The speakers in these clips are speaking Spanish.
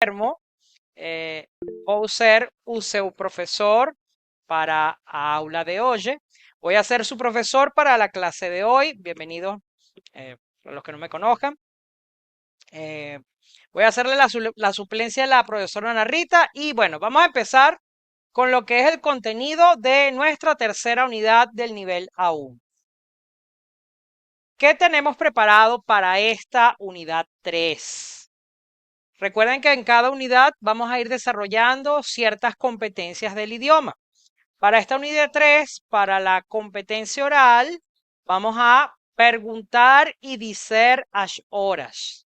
Guillermo, vou ser o seu profesor para a aula de hoy. Voy a ser su profesor para la clase de hoy. Bienvenidos a los que no me conozcan. Voy a hacerle la suplencia a la profesora Ana Rita y bueno, vamos a empezar con lo que es el contenido de nuestra tercera unidad del nivel A1. ¿Qué tenemos preparado para esta unidad 3? Recuerden que en cada unidad vamos a ir desarrollando ciertas competencias del idioma. Para esta unidad 3, para la competencia oral, vamos a preguntar y decir las horas.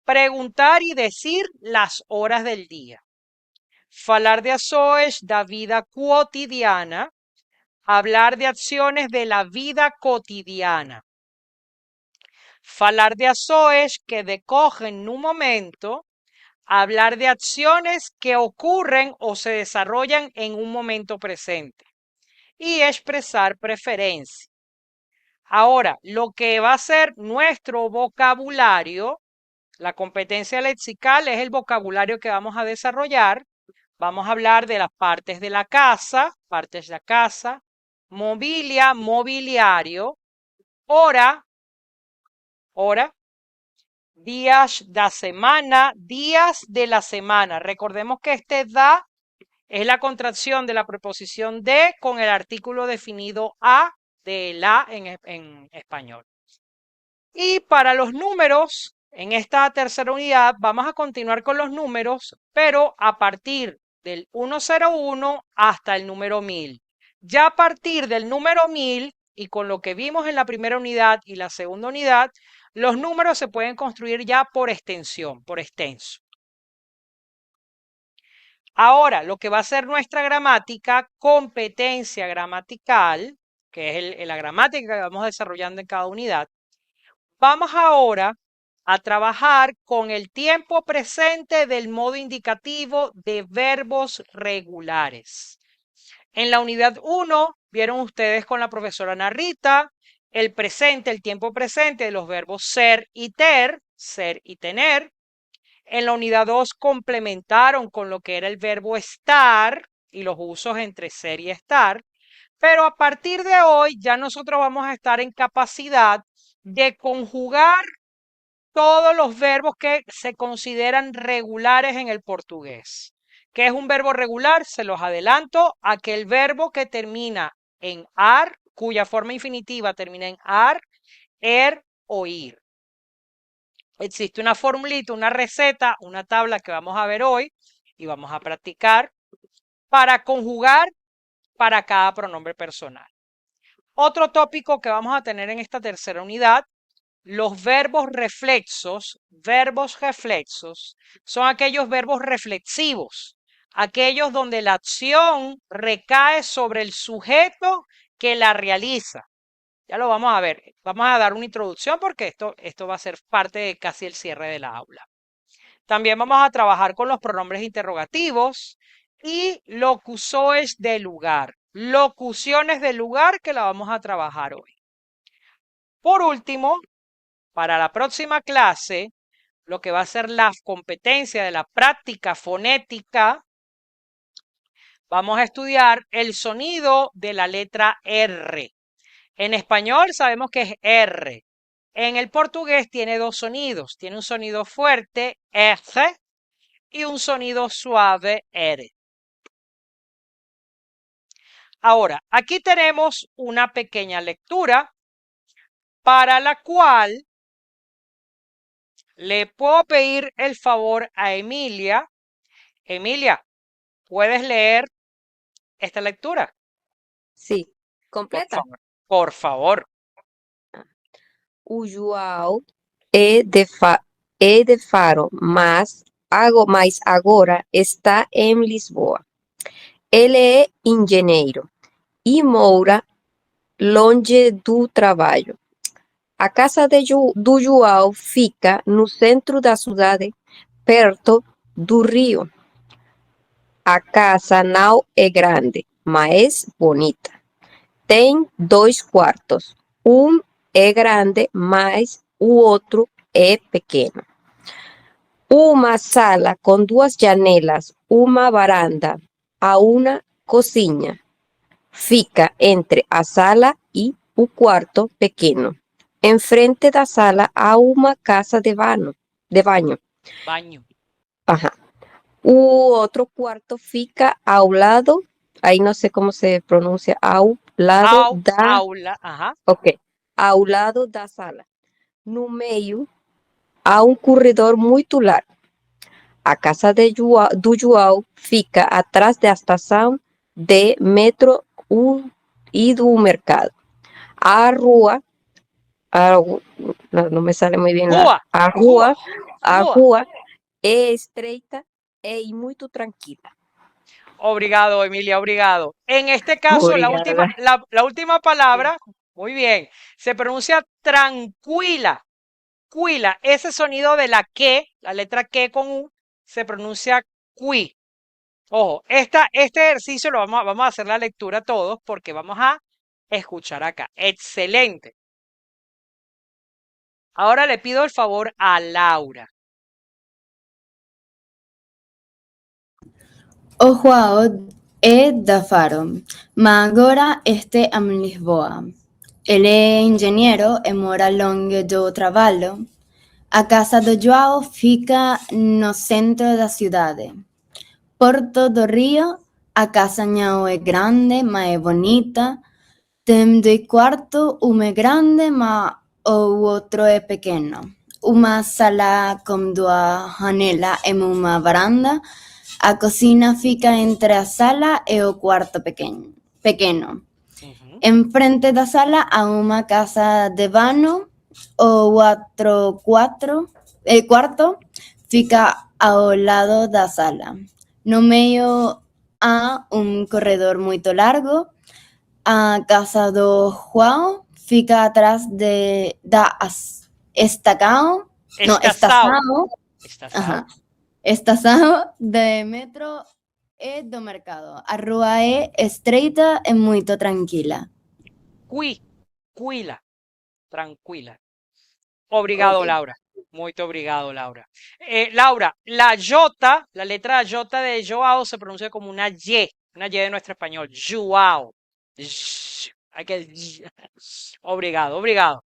Preguntar y decir las horas del día. Falar de ações da vida cotidiana. Hablar de acciones de la vida cotidiana. Falar de ações que decorren en un momento. Hablar de acciones que ocurren o se desarrollan en un momento presente. Y expresar preferencia. Ahora, lo que va a ser nuestro vocabulario, la competencia lexical es el vocabulario que vamos a desarrollar. Vamos a hablar de las partes de la casa, mobilia, mobiliario, hora, días da semana, días de la semana. Recordemos que este da es la contracción de la preposición de con el artículo definido a de la en español. Y para los números, en esta tercera unidad vamos a continuar con los números, pero a partir del 101 hasta el número 1000. Ya a partir del número 1000 y con lo que vimos en la primera unidad y la segunda unidad, los números se pueden construir ya por extensión, por extenso. Ahora, lo que va a ser nuestra gramática, competencia gramatical, que es la gramática que vamos desarrollando en cada unidad, vamos ahora a trabajar con el tiempo presente del modo indicativo de verbos regulares. En la unidad 1, vieron ustedes con la profesora Ana Rita, el presente, el tiempo presente de los verbos ser y tener. En la unidad 2 complementaron con lo que era el verbo estar y los usos entre ser y estar. Pero a partir de hoy ya nosotros vamos a estar en capacidad de conjugar todos los verbos que se consideran regulares en el portugués. ¿Qué es un verbo regular? Se los adelanto, aquel verbo que termina en ar, cuya forma infinitiva termina en ar, o ir. Existe una formulita, una receta, una tabla que vamos a ver hoy y vamos a practicar para conjugar para cada pronombre personal. Otro tópico que vamos a tener en esta tercera unidad, los verbos reflexos. Verbos reflexos son aquellos verbos reflexivos, aquellos donde la acción recae sobre el sujeto que la realiza. Ya lo vamos a ver. Vamos a dar una introducción porque esto va a ser parte de casi el cierre de la aula. También vamos a trabajar con los pronombres interrogativos y locuciones de lugar. Locuciones de lugar que la vamos a trabajar hoy. Por último, para la próxima clase, lo que va a ser la competencia de la práctica fonética, vamos a estudiar el sonido de la letra R. En español sabemos que es R. En el portugués tiene dos sonidos. Tiene un sonido fuerte, R, y un sonido suave, R. Ahora, aquí tenemos una pequeña lectura para la cual le puedo pedir el favor a Emilia. Emilia, ¿puedes leer esta lectura? Sí, Por completa. favor. Por favor. O João é de Faro, mas agora está em Lisboa. Ele é engenheiro e mora longe do trabalho. A casa do João fica no centro da cidade, perto do rio. A casa não é grande, mas bonita. Tem 2 quartos. É grande, mas o outro é pequeno. Uma sala com duas janelas, uma varanda, a uma cozinha. Fica entre a sala e o quarto pequeno. Em frente da sala há uma casa de banho. Baño. Ajá. O outro quarto fica ao lado, aí não sei como se pronuncia, ao lado da, Aula. Ajá. ok, ao lado da sala. No meio há um corredor muito largo. A casa do João fica atrás da estação de metrô e do mercado. A rua, a- não me sale muito bem lá, Rua. a Rua. rua, a Rua. rua é estreita e muito tranquila. Obrigado, Emilia, obrigado. En este caso, la última, Obrigada. la última palabra, muy bien, se pronuncia tranquila. Cuila. Ese sonido de la que, la letra que con U, se pronuncia qui. Ojo, este ejercicio vamos a hacer la lectura todos porque vamos a escuchar acá. Excelente. Ahora le pido el favor a Laura. O João é da Faro, mas agora este em Lisboa. Ele é engenheiro e mora longe do trabalho. A casa do João fica no centro da cidade. Porto do Rio, a casa não é grande, mas é bonita. Tem 2 quartos, um é grande, mas o outro é pequeno. Uma sala com 2 janelas e uma varanda. A cocina fica entre a sala e o quarto pequeno. En frente da sala há uma casa de banho. O outro quarto fica ao lado da sala. No meio há um corredor muito largo. A casa do João fica atrás da estação. Não, Estação. Estação. Ajá. Estação de metro e do mercado. A rua é estreita e muito tranquila. Cuila. Tranquila. Obrigado, Ok. Laura. Muito obrigado, Laura. Laura, la J, la letra J de Joao se pronuncia como una Y de nuestro español. Joao. Hay que. Obrigado, obrigado.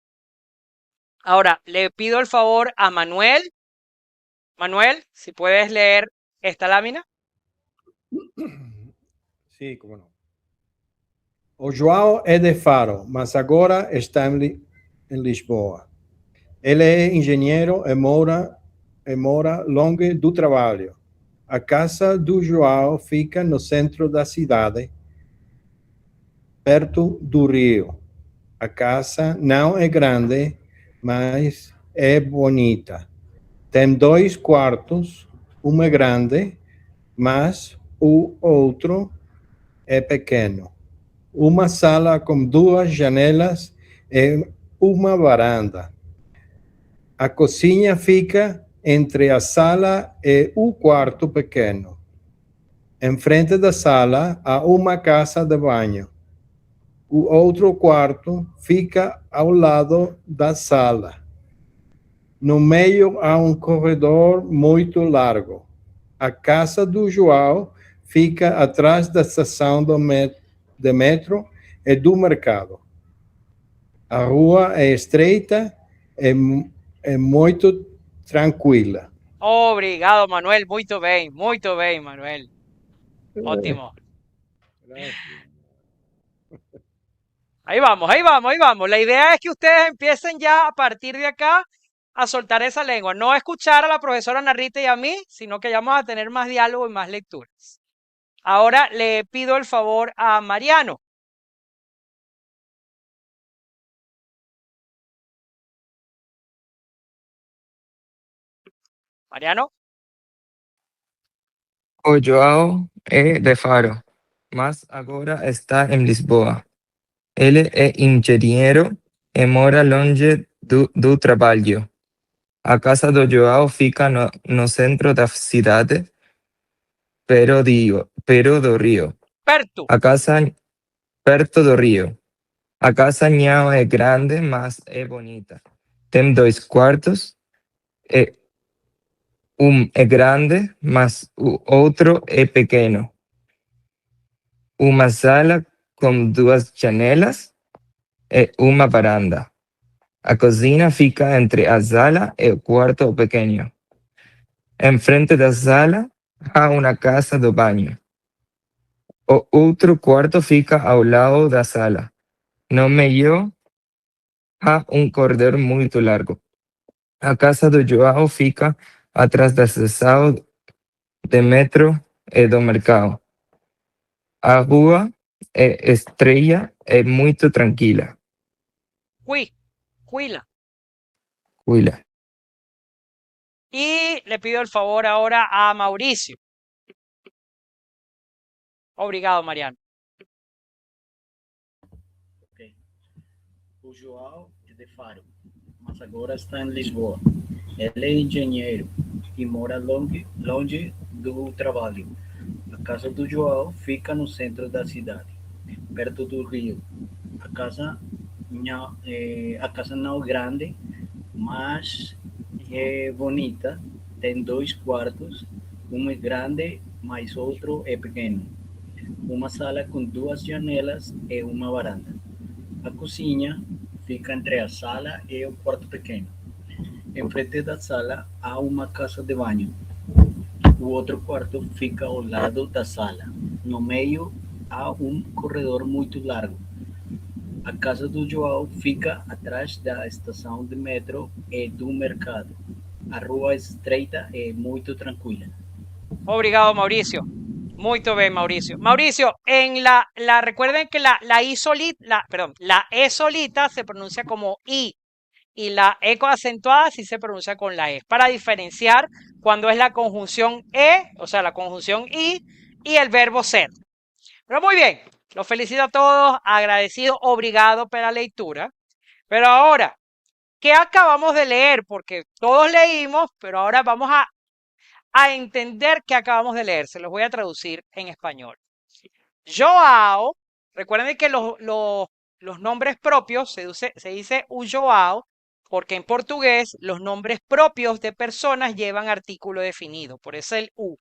Ahora, le pido el favor a Manuel. Manuel, si puedes leer esta lámina. Sim, como não. O João é de Faro, mas agora está em Lisboa. Ele é engenheiro e mora longe do trabalho. A casa do João fica no centro da cidade, perto do rio. A casa não é grande, mas é bonita. Tem 2 quartos, um é grande, mas o outro é pequeno. Uma sala com 2 janelas e uma varanda. A cozinha fica entre a sala e o quarto pequeno. Em frente da sala há uma casa de banho. O outro quarto fica ao lado da sala. No meio há um corredor muito largo. A casa do João fica atrás da estação de metro e do mercado. A rua é estreita e muito tranquila. Obrigado, Manuel. Muito bem, Manuel. Ótimo. Ahí vamos, ahí vamos, ahí vamos. La idea es que ustedes empiecen ya a partir de acá a soltar esa lengua. No escuchar a la profesora Narrita y a mí, sino que ya vamos a tener más diálogo y más lecturas. Ahora le pido el favor a Mariano. Mariano. O João é de Faro, mas agora está em Lisboa. Ele é engenheiro e mora longe do trabalho. A casa do João fica no centro da cidade, pero do rio. Perto. A casa perto do rio. A casa não é grande, mas é bonita. Tem 2 quartos e é grande, mas o outro é pequeno. Uma sala com duas janelas e uma varanda. A cozinha fica entre a sala e o quarto pequeno. Em frente da sala há uma casa do banho. O outro quarto fica ao lado da sala. No meio há corredor muito largo. A casa do João fica atrás da estação de metro e do mercado. A rua é estreita e muito tranquila. Huila. Huila. Y le pido el favor ahora a Mauricio. Obrigado, Mariano. Ok. O João é de Faro, mas agora está em Lisboa. Ele é engenheiro e mora longe do trabalho. A casa do João fica no centro da cidade, perto do rio. A casa não é grande, mas é bonita. Tem 2 quartos, um é grande, mas outro é pequeno. Uma sala com 2 janelas e uma varanda. A cozinha fica entre a sala e o quarto pequeno. Em frente da sala há uma casa de banho. O outro quarto fica ao lado da sala. No meio há corredor muito largo. A casa do João fica atrás da estação de metro e do mercado. A rua é estreita e muito tranquila. Obrigado, Mauricio. Muy bien, Mauricio. Mauricio, recuerden que la I solita, la E solita se pronuncia como I y la E acentuada sí se pronuncia con la E, para diferenciar cuando es la conjunción E, o sea, la conjunción I y el verbo ser. Pero muy bien, los felicito a todos, agradecido, obrigado por la lectura. Pero ahora, ¿qué acabamos de leer? Porque todos leímos, pero ahora vamos a entender qué acabamos de leer. Se los voy a traducir en español. Joao, recuerden que los nombres propios se dice o Joao, porque en portugués los nombres propios de personas llevan artículo definido, por eso el U.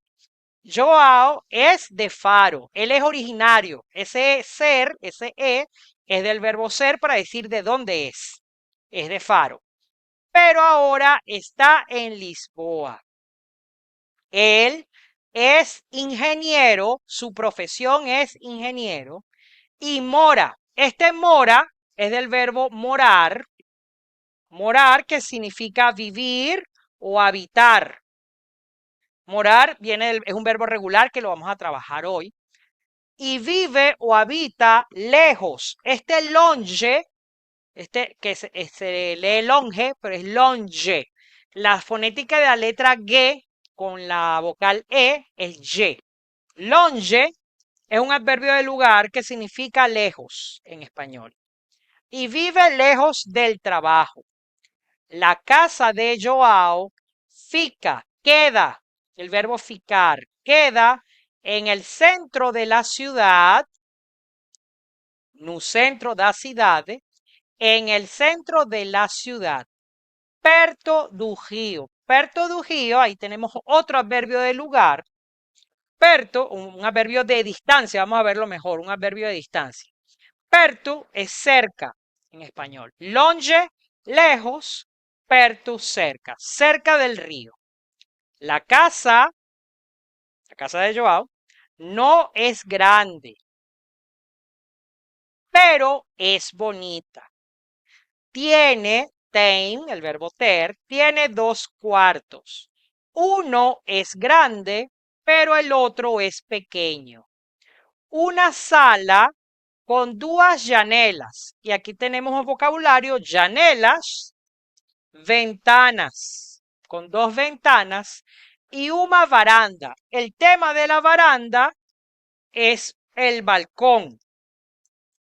Joao es de Faro, él es originario. Ese ser, ese E, es del verbo ser para decir de dónde es de Faro. Pero ahora está en Lisboa. Él es ingeniero, su profesión es ingeniero y mora. Este mora es del verbo morar, morar que significa vivir o habitar. Morar es un verbo regular que lo vamos a trabajar hoy. Y vive o habita lejos. Este longe, que se lee longe, pero es longe. La fonética de la letra G con la vocal E es Y. Longe es un adverbio de lugar que significa lejos en español. Y vive lejos del trabajo. La casa de Joao queda, el verbo ficar, queda en el centro de la ciudad, no centro da cidade, en el centro de la ciudad, perto do río. Perto do río, ahí tenemos otro adverbio de lugar. Perto, un adverbio de distancia, vamos a verlo mejor, un adverbio de distancia. Perto es cerca en español. Longe, lejos, perto, cerca, cerca del río. La casa de Joao, no es grande, pero es bonita. El verbo ter, tiene 2 cuartos. Uno es grande, pero el otro es pequeño. Una sala con 2 janelas. Y aquí tenemos un vocabulario, janelas, ventanas, con 2 ventanas y una varanda. El tema de la varanda es el balcón.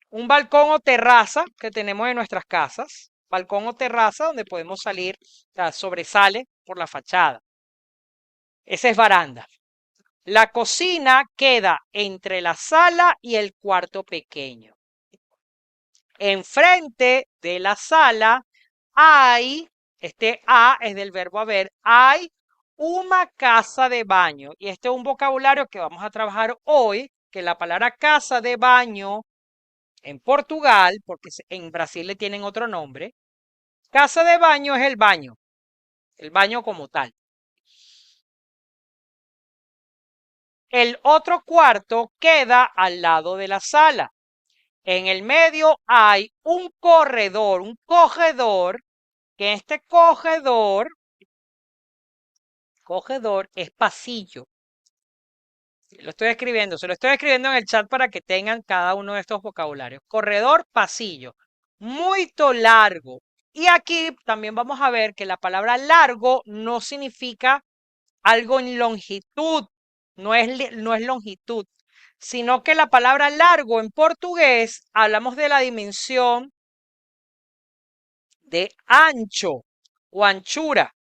Un balcón o terraza que tenemos en nuestras casas. Balcón o terraza donde podemos salir, o sea, sobresale por la fachada. Esa es varanda. La cocina queda entre la sala y el cuarto pequeño. Enfrente de la sala hay, este A es del verbo haber, hay una casa de baño. Y este es un vocabulario que vamos a trabajar hoy, que la palabra casa de baño en Portugal, porque en Brasil le tienen otro nombre, casa de baño es el baño como tal. El otro cuarto queda al lado de la sala. En el medio hay un cogedor, que este cogedor es pasillo. Lo estoy escribiendo, se lo estoy escribiendo en el chat para que tengan cada uno de estos vocabularios. Corredor, pasillo, muy largo. Y aquí también vamos a ver que la palabra largo no significa algo en longitud, no es longitud, sino que la palabra largo en portugués hablamos de la dimensión de ancho o anchura.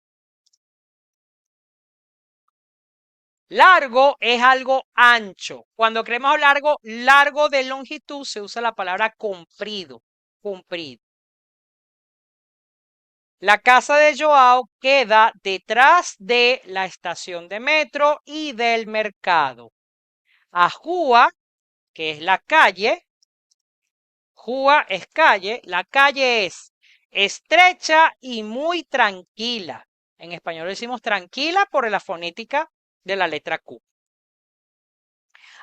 Largo es algo ancho. Cuando queremos largo de longitud, se usa la palabra comprido. La casa de Joao queda detrás de la estación de metro y del mercado. A Jua, que es la calle, Jua es calle, la calle es estrecha y muy tranquila. En español decimos tranquila por la fonética de la letra Q.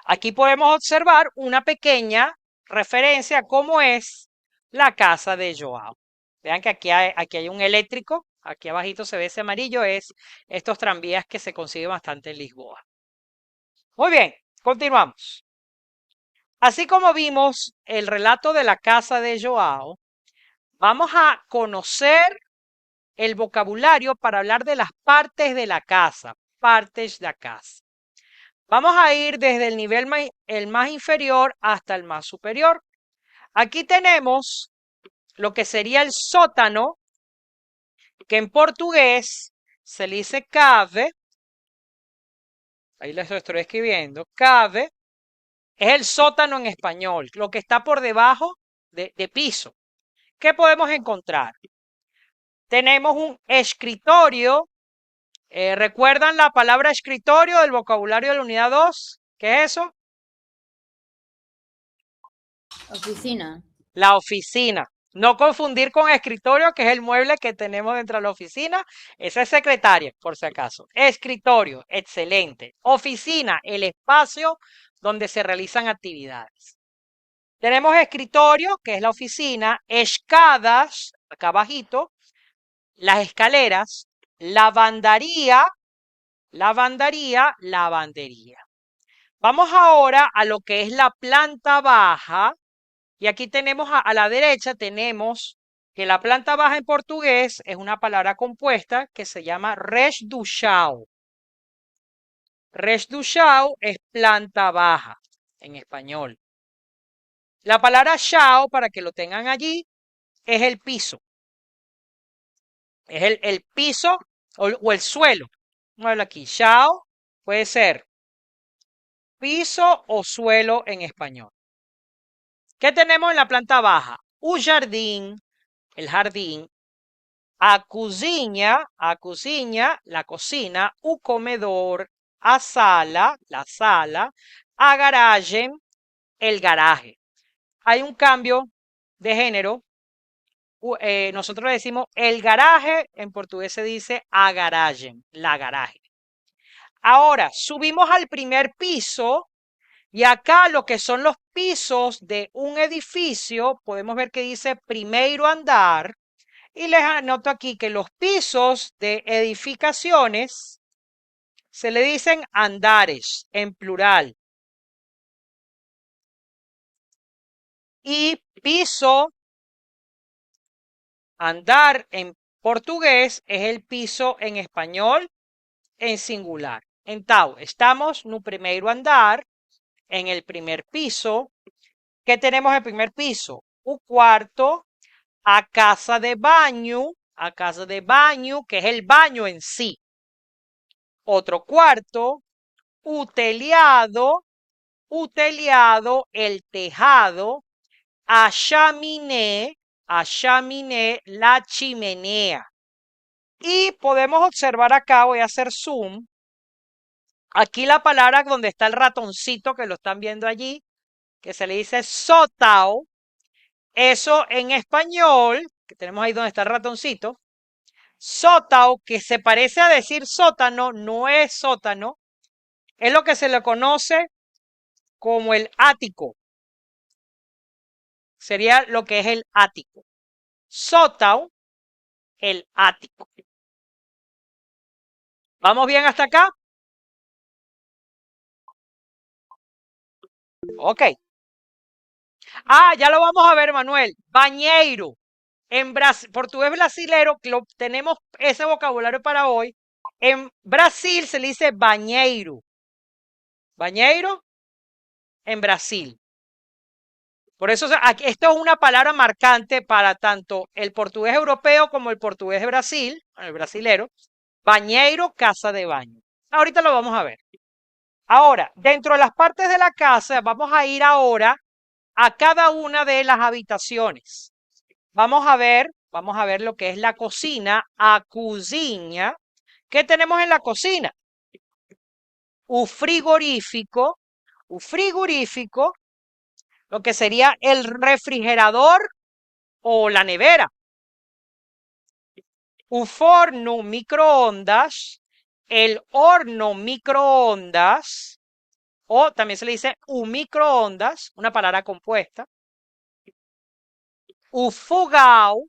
Aquí podemos observar una pequeña referencia a cómo es la casa de Joao. Vean que aquí hay un eléctrico, aquí abajito se ve ese amarillo, es estos tranvías que se consiguen bastante en Lisboa. Muy bien, continuamos. Así como vimos el relato de la casa de Joao, vamos a conocer el vocabulario para hablar de las partes de la casa, partes de la casa. Vamos a ir desde el nivel el más inferior hasta el más superior. Aquí tenemos lo que sería el sótano, que en portugués se le dice cave. Ahí les estoy escribiendo. Cave es el sótano en español, lo que está por debajo de piso. ¿Qué podemos encontrar? Tenemos un escritorio. ¿Recuerdan la palabra escritorio del vocabulario de la unidad 2? ¿Qué es eso? Oficina. La oficina. No confundir con escritorio, que es el mueble que tenemos dentro de la oficina. Esa es secretaria, por si acaso. Escritorio, excelente. Oficina, el espacio donde se realizan actividades. Tenemos escritorio, que es la oficina. Escadas, acá abajito. Las escaleras. Lavandería. Lavandería. Vamos ahora a lo que es la planta baja. Y aquí tenemos a la derecha, tenemos que la planta baja en portugués es una palabra compuesta que se llama res do chão. Res do chão es planta baja en español. La palabra chão, para que lo tengan allí, es el piso. Es el piso o el suelo. Vamos a verlo aquí. Chão puede ser piso o suelo en español. ¿Qué tenemos en la planta baja? O jardim, el jardín. A cozinha, la cocina. O comedor, a sala, la sala. A garagem, el garaje. Hay un cambio de género. Nosotros decimos el garaje, en portugués se dice a garagem, la garaje. Ahora, subimos al primer piso. Y acá lo que son los pisos de un edificio, podemos ver que dice primero andar. Y les anoto aquí que los pisos de edificaciones se le dicen andares en plural. Y piso, andar en portugués es el piso en español en singular. Então, estamos no primeiro andar, en el primer piso. ¿Qué tenemos en el primer piso? Un cuarto, a casa de baño, que es el baño en sí. Otro cuarto, o telhado, el tejado. A chaminé, la chimenea. Y podemos observar acá, voy a hacer zoom. Aquí la palabra donde está el ratoncito que lo están viendo allí, que se le dice sótao. Eso en español, que tenemos ahí donde está el ratoncito, sótao, que se parece a decir sótano, no es sótano, es lo que se le conoce como el ático. Sería lo que es el ático. Sótao, el ático. ¿Vamos bien hasta acá? Ok. Ah, ya lo vamos a ver, Manuel. Bañeiro. En portugués brasilero, tenemos ese vocabulario para hoy. En Brasil se le dice bañeiro. Bañeiro en Brasil. Por eso esto es una palabra marcante para tanto el portugués europeo como el portugués de Brasil, el brasilero. Bañeiro, casa de baño. Ahorita lo vamos a ver. Ahora, dentro de las partes de la casa, vamos a ir ahora a cada una de las habitaciones. Vamos a ver lo que es la cocina, a cozinha. ¿Qué tenemos en la cocina? Un frigorífico, lo que sería el refrigerador o la nevera. Un forno microondas, el horno microondas, o también se le dice un microondas, una palabra compuesta. Un fogão,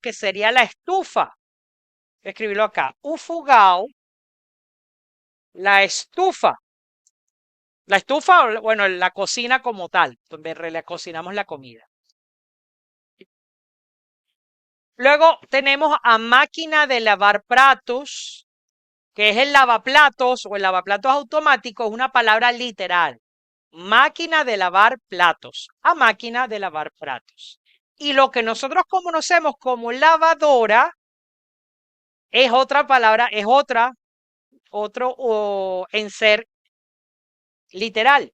que sería la estufa. Voy a escribirlo acá. Un fogão, la estufa. La estufa, bueno, la cocina como tal, donde le cocinamos la comida. Luego tenemos a máquina de lavar platos, que es el lavaplatos o el lavaplatos automático, es una palabra literal. Máquina de lavar platos, a máquina de lavar platos. Y lo que nosotros conocemos como lavadora es otra palabra, es otro en ser literal.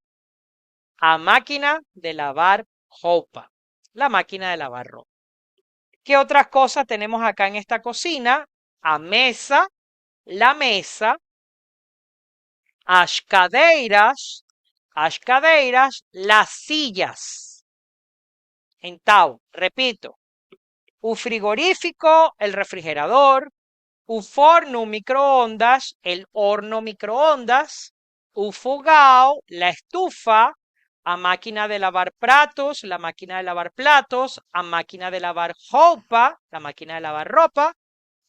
A máquina de lavar ropa. La máquina de lavar ropa. ¿Qué otras cosas tenemos acá en esta cocina? A mesa, la mesa, as cadeiras, las sillas. Então, repito, un frigorífico, el refrigerador, un forno microondas, el horno microondas, un fogão, la estufa, a máquina de lavar platos, la máquina de lavar platos, a máquina de lavar roupa, la máquina de lavar ropa,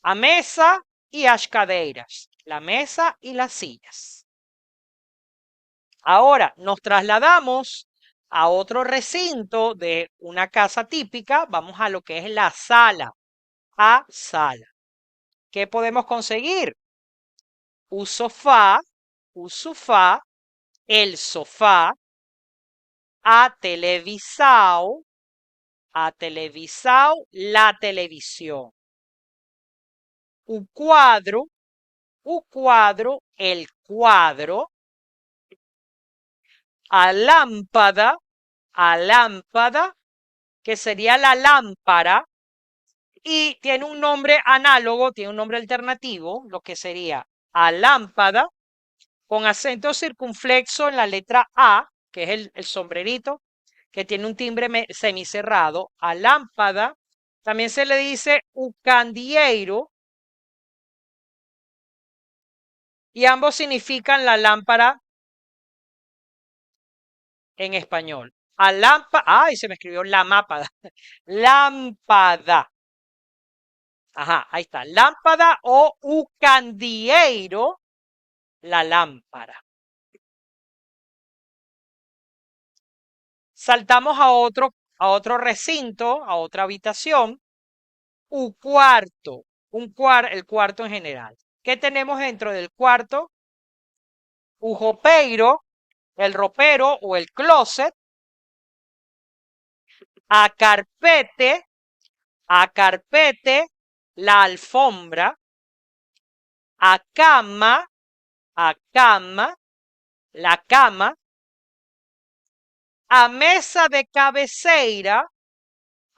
a mesa y as cadeiras, la mesa y las sillas. Ahora nos trasladamos a otro recinto de una casa típica, vamos a lo que es la sala, a sala. ¿Qué podemos conseguir? Un sofá, el sofá, a televisão, la televisión. Un cuadro, el cuadro, a lámpada, que sería la lámpara, y tiene un nombre análogo, tiene un nombre alternativo, lo que sería a lámpada, con acento circunflexo en la letra A, que es el sombrerito, que tiene un timbre semicerrado, a lámpada. También se le dice un candeeiro, y ambos significan la lámpara en español. A lámpara, ay, se me escribió la mápada. Lámpada. Ajá, ahí está. Lámpada o un candeeiro, la lámpara. Saltamos a otro recinto, a otra habitación. Un cuarto, el cuarto en general. ¿Qué tenemos dentro del cuarto? Un roupeiro, el ropero o el closet. A carpete, la alfombra. A cama, la cama. A mesa de cabeceira,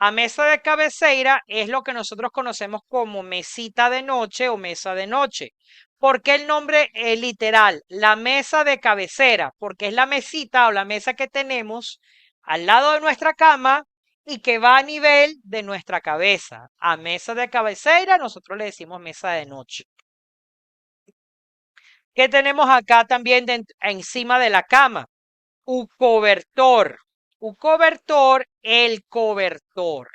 A mesa de cabecera es lo que nosotros conocemos como mesita de noche o mesa de noche. ¿Por qué el nombre literal? La mesa de cabecera, porque es la mesita o la mesa que tenemos al lado de nuestra cama y que va a nivel de nuestra cabeza. A mesa de cabecera nosotros le decimos mesa de noche. ¿Qué tenemos acá también encima de la cama? Un cobertor. Un cobertor, el cobertor.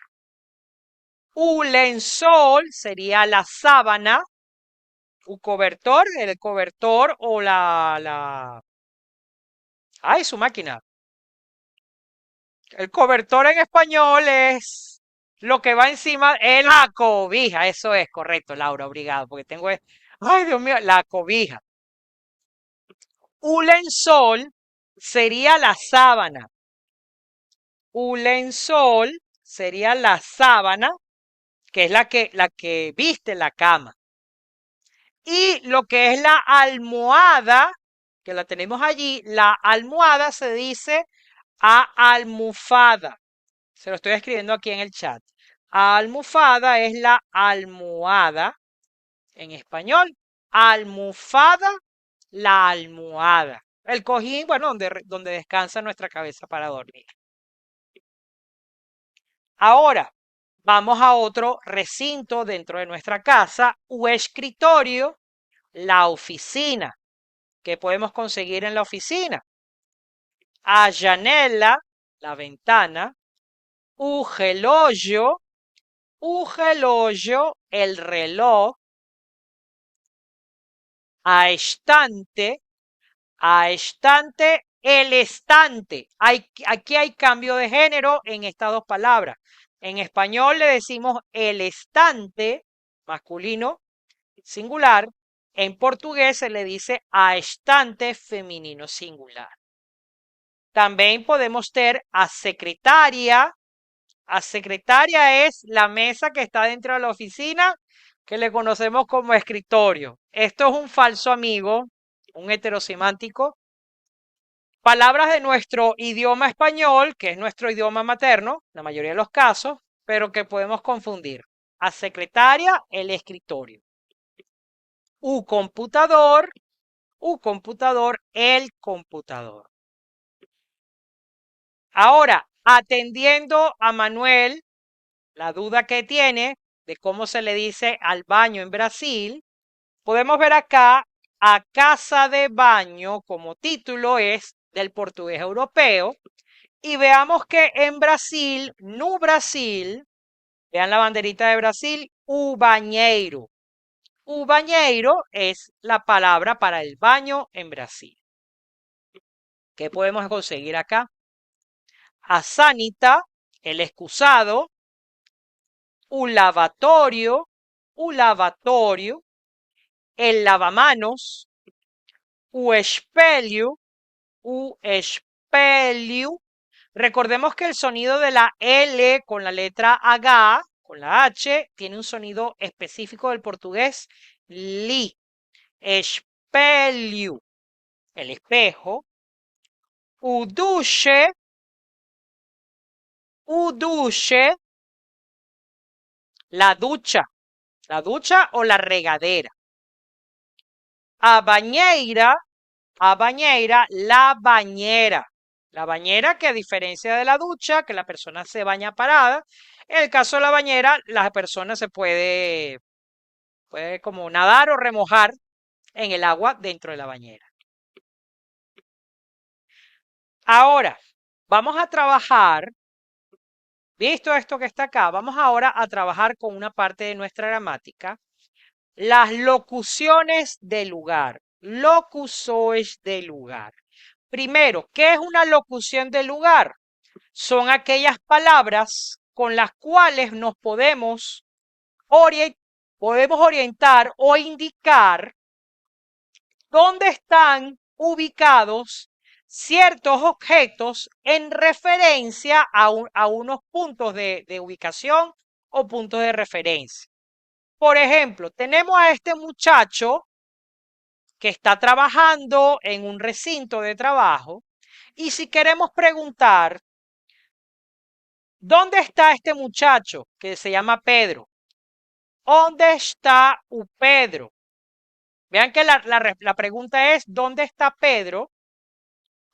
Un lençol sería la sábana. Un cobertor, el cobertor o ¡ay, su máquina! El cobertor en español es lo que va encima, es la cobija. Eso es correcto, Laura, obrigado, porque tengo... ¡Ay, Dios mío! La cobija. Un lençol sería la sábana. Un lençol sería la sábana, que es la que viste la cama. Y lo que es la almohada, que la tenemos allí, la almohada se dice almohada. Se lo estoy escribiendo aquí en el chat. Almohada es la almohada en español. Almohada, la almohada. El cojín, bueno, donde descansa nuestra cabeza para dormir. Ahora, vamos a otro recinto dentro de nuestra casa, o escritorio, la oficina. ¿Qué podemos conseguir en la oficina? A janela, la ventana, un reloj, el reloj, a estante, el estante. Aquí hay cambio de género en estas dos palabras. En español le decimos el estante, masculino, singular. En portugués se le dice a estante, femenino, singular. También podemos tener a secretaria. A secretaria es la mesa que está dentro de la oficina, que le conocemos como escritorio. Esto es un falso amigo, un heterosemántico. Palabras de nuestro idioma español, que es nuestro idioma materno, la mayoría de los casos, pero que podemos confundir. A secretaria, el escritorio. computador, el computador. Ahora, atendiendo a Manuel, la duda que tiene de cómo se le dice al baño en Brasil, podemos ver acá a casa de baño como título es del portugués europeo y veamos que en Brasil, no Brasil, vean la banderita de Brasil, o banheiro. O banheiro es la palabra para el baño en Brasil. ¿Qué podemos conseguir acá? A sanita, el excusado, un lavatorio, el lavamanos, o espelho, Recordemos que el sonido de la L con la letra H, con la H, tiene un sonido específico del portugués, li, espelho, el espejo, o duche, la ducha o la regadera. A bañeira, la bañera. La bañera que a diferencia de la ducha, que la persona se baña parada, en el caso de la bañera, la persona se puede como nadar o remojar en el agua dentro de la bañera. Ahora, vamos a trabajar, visto esto que está acá, vamos ahora a trabajar con una parte de nuestra gramática, las locuciones del lugar. Locuções de lugar. Primero, ¿qué es una locución de lugar? Son aquellas palabras con las cuales nos podemos orientar o indicar dónde están ubicados ciertos objetos en referencia a unos puntos de ubicación o puntos de referencia. Por ejemplo, tenemos a este muchacho que está trabajando en un recinto de trabajo y si queremos preguntar ¿Dónde está este muchacho que se llama Pedro? ¿Dónde está Pedro? Vean que la pregunta es, ¿dónde está Pedro?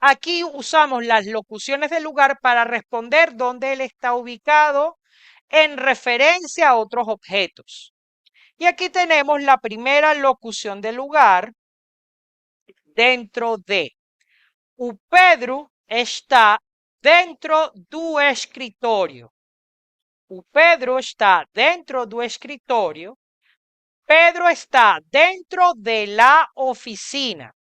Aquí usamos las locuciones del lugar para responder dónde él está ubicado en referencia a otros objetos. Y aquí tenemos la primera locución del lugar dentro de. O Pedro está dentro do escritório. O Pedro está dentro do escritório. Pedro está dentro de la oficina.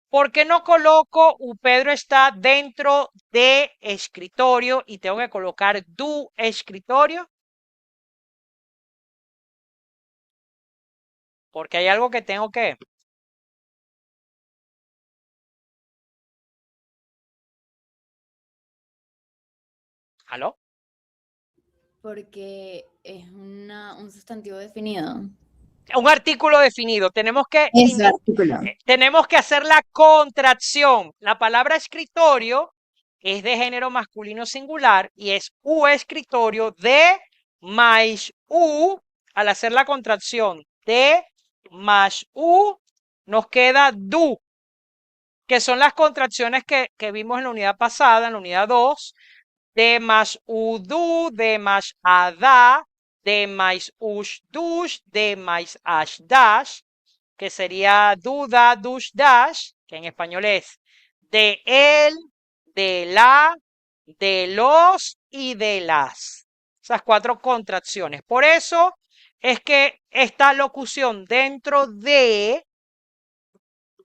¿Por qué no coloco o Pedro está dentro de escritorio y tengo que colocar do escritorio? Porque hay algo que tengo que... ¿Aló? Porque es un sustantivo definido. Un artículo definido. Ese artículo. Tenemos que hacer la contracción. La palabra escritorio es de género masculino singular y es u escritorio de más u. Al hacer la contracción de más u, nos queda du, que son las contracciones que vimos en la unidad pasada, en la unidad 2, de más udu, de más ada, de más ush dush, de más ash dash, que sería duda, dush dash, que en español es de él, de la, de los y de las. Esas 4 contracciones. Por eso es que esta locución dentro de,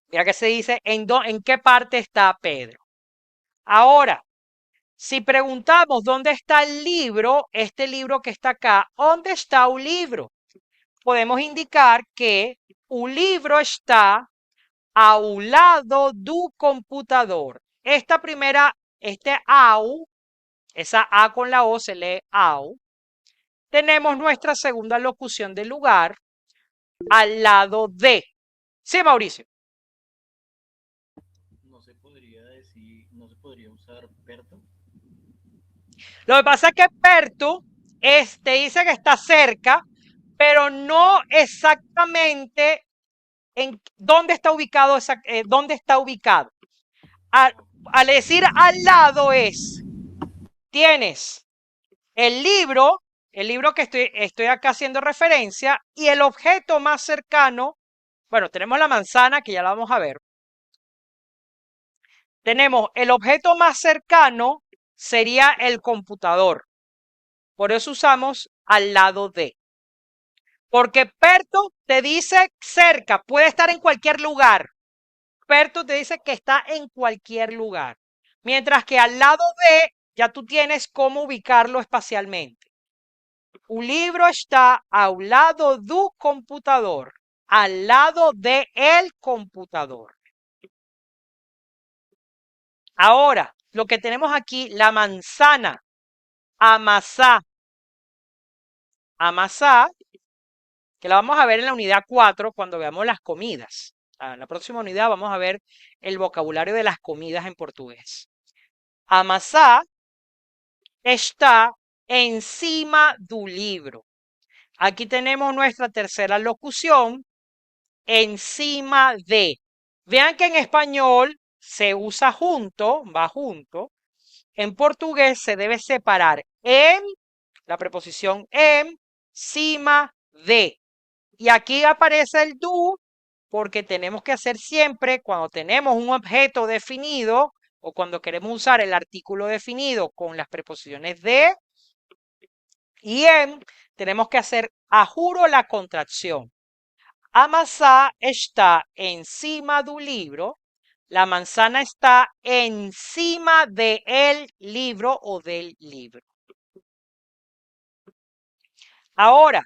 mira que se dice en qué parte está Pedro. Ahora, si preguntamos dónde está el libro, este libro que está acá, ¿dónde está un libro? Podemos indicar que un libro está a un lado do computador. Esta primera, este au, esa A con la O se lee au. Tenemos nuestra segunda locución del lugar al lado de. Sí, Mauricio. No se podría decir, no se podría usar Berto. Lo que pasa es que Pertu te dice que está cerca, pero no exactamente en dónde está ubicado. Dónde está ubicado. Al decir al lado tienes el libro que estoy acá haciendo referencia, y el objeto más cercano, bueno, tenemos la manzana que ya la vamos a ver. Tenemos el objeto más cercano sería el computador. Por eso usamos al lado de. Porque Perto te dice cerca, puede estar en cualquier lugar. Perto te dice que está en cualquier lugar. Mientras que al lado de, ya tú tienes cómo ubicarlo espacialmente. Un libro está al lado del computador, al lado de el computador. Ahora, lo que tenemos aquí, la manzana, amasá. Amasá, que la vamos a ver en la unidad 4 cuando veamos las comidas. En la próxima unidad vamos a ver el vocabulario de las comidas en portugués. Amasá está encima del libro. Aquí tenemos nuestra tercera locución, encima de. Vean que en español se usa junto, va junto. En portugués se debe separar en, la preposición en, encima de. Y aquí aparece el do porque tenemos que hacer siempre cuando tenemos un objeto definido o cuando queremos usar el artículo definido con las preposiciones de y en, tenemos que hacer a juro la contracción. A maçã está encima del libro. La manzana está encima del libro o del libro. Ahora,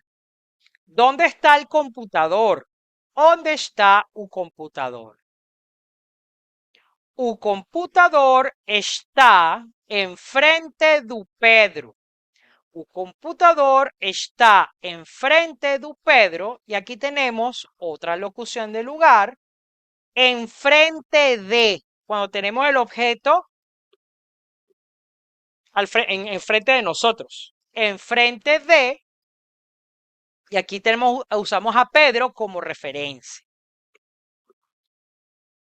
¿dónde está el computador? ¿Dónde está el computador? El computador está enfrente de Pedro. El computador está enfrente de Pedro. Y aquí tenemos otra locución de lugar. Enfrente de. Cuando tenemos el objeto enfrente de nosotros. Enfrente de, y aquí usamos a Pedro como referencia.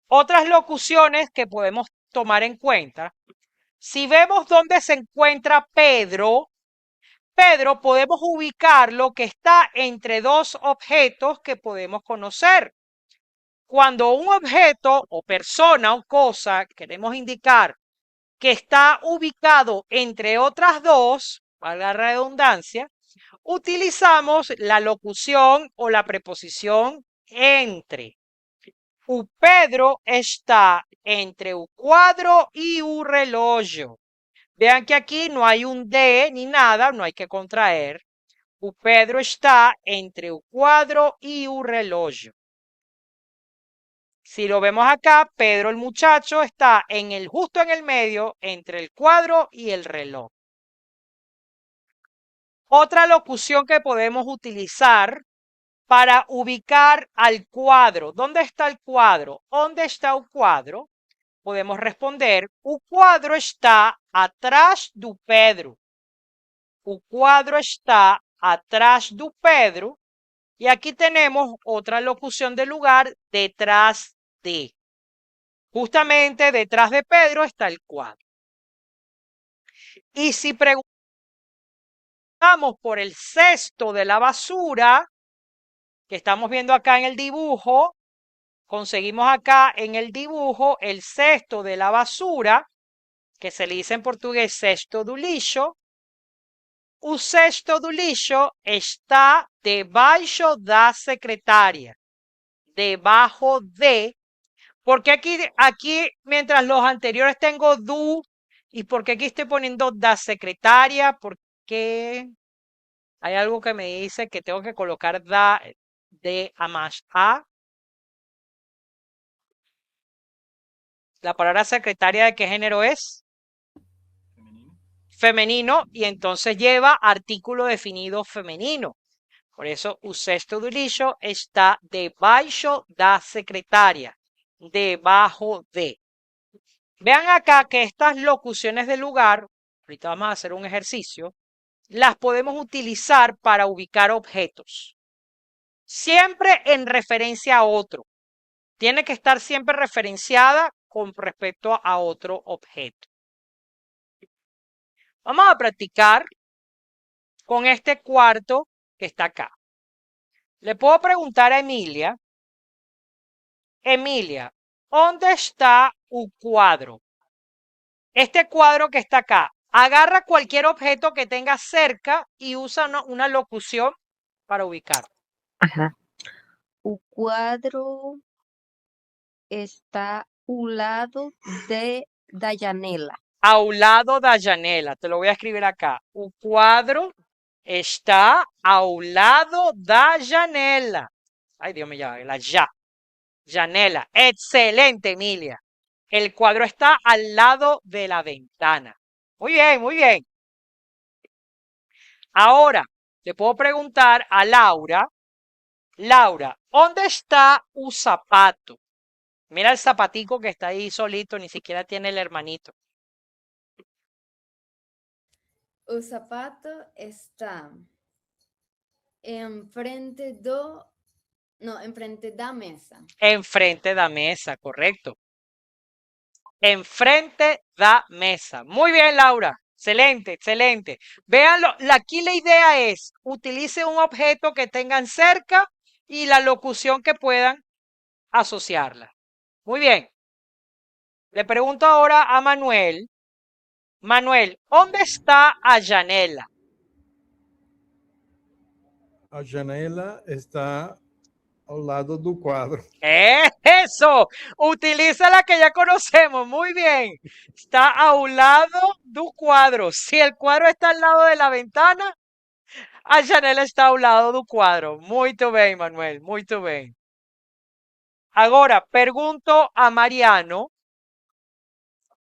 Otras locuciones que podemos tomar en cuenta. Si vemos dónde se encuentra Pedro, podemos ubicarlo que está entre dos objetos que podemos conocer. Cuando un objeto o persona o cosa queremos indicar que está ubicado entre otras dos, valga la redundancia, utilizamos la locución o la preposición entre. O Pedro está entre un cuadro y un reloj. Vean que aquí no hay un de ni nada, no hay que contraer. O Pedro está entre un cuadro y un reloj. Si lo vemos acá, Pedro el muchacho está justo en el medio entre el cuadro y el reloj. Otra locución que podemos utilizar para ubicar al cuadro. ¿Dónde está el cuadro? ¿Dónde está el cuadro? Podemos responder, o cuadro está atrás do Pedro. O cuadro está atrás do Pedro. Y aquí tenemos otra locución del lugar, detrás de. Justamente detrás de Pedro está el cuadro. Y si preguntamos por el cesto de la basura, que estamos viendo acá en el dibujo, conseguimos acá en el dibujo el cesto de la basura, que se le dice en portugués cesto do lixo. O cesto do lixo está debaixo da secretaria. Debajo de. Porque aquí, mientras los anteriores tengo do, y porque aquí estoy poniendo da secretaria, porque hay algo que me dice que tengo que colocar da de a más a. La palabra secretaria, ¿de qué género es? Femenino. Femenino, y entonces lleva artículo definido femenino. Por eso, o cesto do lixo está debaixo da secretaria. Debajo de. Vean acá que estas locuciones de lugar, ahorita vamos a hacer un ejercicio, las podemos utilizar para ubicar objetos. Siempre en referencia a otro. Tiene que estar siempre referenciada con respecto a otro objeto. Vamos a practicar con este cuarto que está acá. Le puedo preguntar a Emilia, ¿dónde está un cuadro? Este cuadro que está acá, agarra cualquier objeto que tenga cerca y usa una locución para ubicarlo. Ajá. O cuadro está al lado da janela. A un lado da janela, te lo voy a escribir acá. O cuadro está a un lado da janela. Ay, Dios mío, la ya. Janela. Excelente, Emilia. El cuadro está al lado de la ventana. Muy bien, muy bien. Ahora, le puedo preguntar a Laura. Laura, ¿dónde está un zapato? Mira el zapatico que está ahí solito, ni siquiera tiene el hermanito. O sapato está enfrente da mesa. Enfrente da mesa, correcto. Enfrente da mesa. Muy bien, Laura. Excelente, excelente. Véanlo, aquí la idea es, utilice un objeto que tengan cerca y la locución que puedan asociarla. Muy bien. Le pregunto ahora a Manuel. Manuel, ¿dónde está a janela? A janela está ao lado do quadro. Eso, utiliza la que ya conocemos, muy bien. Está a un lado del cuadro. Si el cuadro está al lado de la ventana, a janela está ao lado do quadro. Muito bem, Manuel, muito bem. Agora, pergunto a Mariano.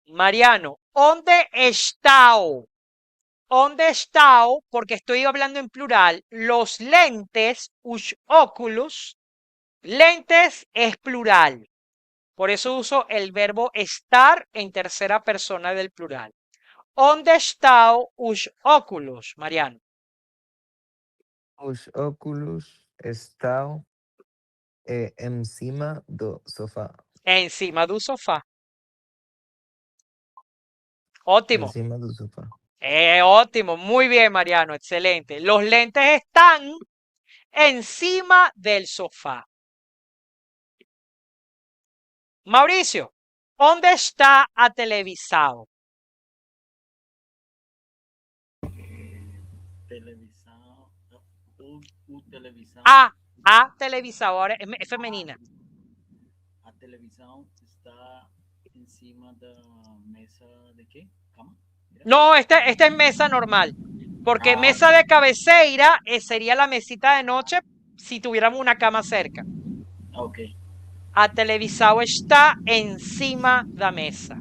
Mariano, ¿dónde está? ¿Dónde está? Porque estoy hablando en plural. Los lentes, os óculos, lentes es plural. Por eso uso el verbo estar en tercera persona del plural. Onde estão os óculos, Mariano? Os óculos estão encima do sofá. Em cima do sofá. Ótimo. Encima do sofá. Ótimo. Muy bien, Mariano. Excelente. Los lentes están encima del sofá. Mauricio, ¿dónde está a televisão? Televisão. O televisão. A televisão. Ahora es femenina. A televisão está em cima da mesa de quê? Cama? No, esta es mesa normal. Porque mesa de cabeceira sería la mesita de noche si tuviéramos una cama cerca. Ok. A televisão está encima da mesa.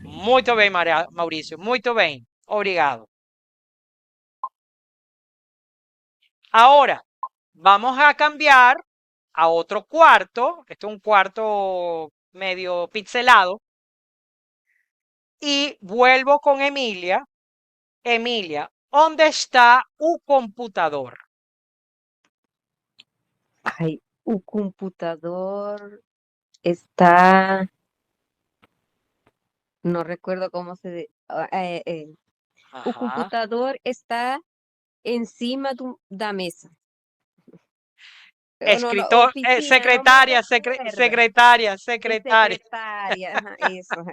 Muito bem, Maurício. Muito bem. Obrigado. Ahora, vamos a cambiar a otro cuarto. Este es un cuarto medio pixelado. Y vuelvo con Emilia. Emilia, ¿dónde está tu computador? Ay, o computador está, no recuerdo cómo o Ajá. computador está encima da mesa. Escritor, secretaria, secretaria. Secretaria, ajá, eso.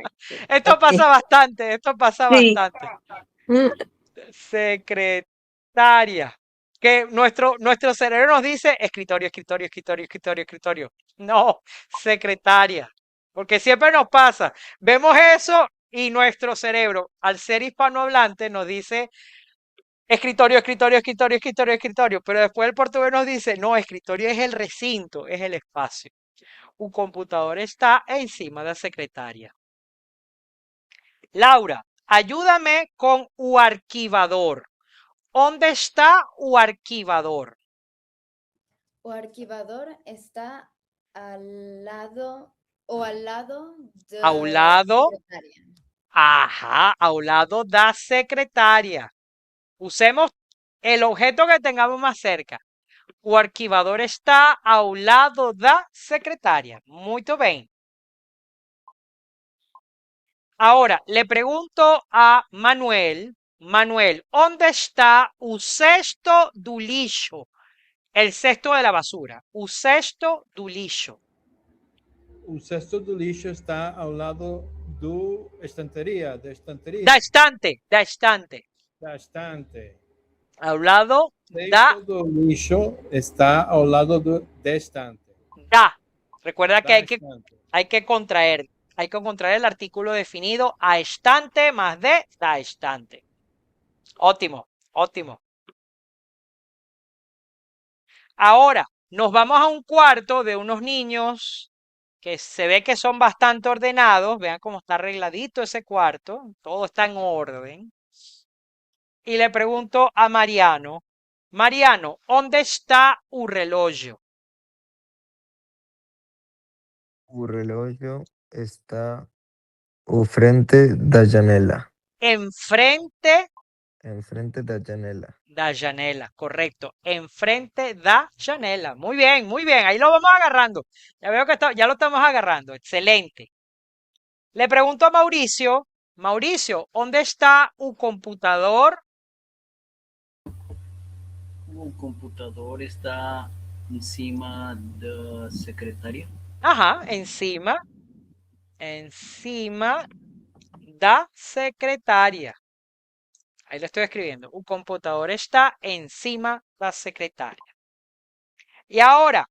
Esto Ok. pasa bastante, esto pasa Sí. bastante. Secretaria. Que nuestro cerebro nos dice escritorio, escritorio, escritorio, escritorio, escritorio. No, secretaria. Porque siempre nos pasa. Vemos eso y nuestro cerebro, al ser hispanohablante, nos dice escritorio, escritorio, escritorio, escritorio, escritorio. Pero después el portugués nos dice, no, escritorio es el recinto, es el espacio. Un computador está encima de la secretaria. Laura, ayúdame con o arquivador. ¿Dónde está o arquivador? O arquivador está al lado de A un lado. secretaria. Ajá, ao lado da secretaria. Usemos el objeto que tengamos más cerca. O arquivador está ao lado da secretaria. Muito bem. Ahora, le pregunto a Manuel. Manuel, ¿dónde está o cesto do lixo? El cesto de la basura. O cesto do lixo. O cesto do lixo está ao lado do estanteria, da estanteria. Da estante, da estante. Da estante. Ao lado O da, cesto do lixo está ao lado da estante. da. Recuerda que Da hay que contraer. Hay que contraer el artículo definido a estante más de da estante. Ótimo, ótimo. Ahora, nos vamos a un cuarto de unos niños que se ve que son bastante ordenados. Vean cómo está arregladito ese cuarto. Todo está en orden. Y le pregunto a Mariano. Mariano, ¿dónde está o reloj? O relógio está frente da janela. Enfrente Enfrente da janela. da janela, correcto. Enfrente da janela. Muy bien, muy bien. Ahí lo vamos agarrando. Ya veo que ya lo estamos agarrando. Excelente. Le pregunto a Mauricio. Mauricio, ¿dónde está o computador? O computador está encima da secretaria. Ajá, encima da secretaria. Ahí lo estoy escribiendo. O computador está encima da secretaria. Y ahora,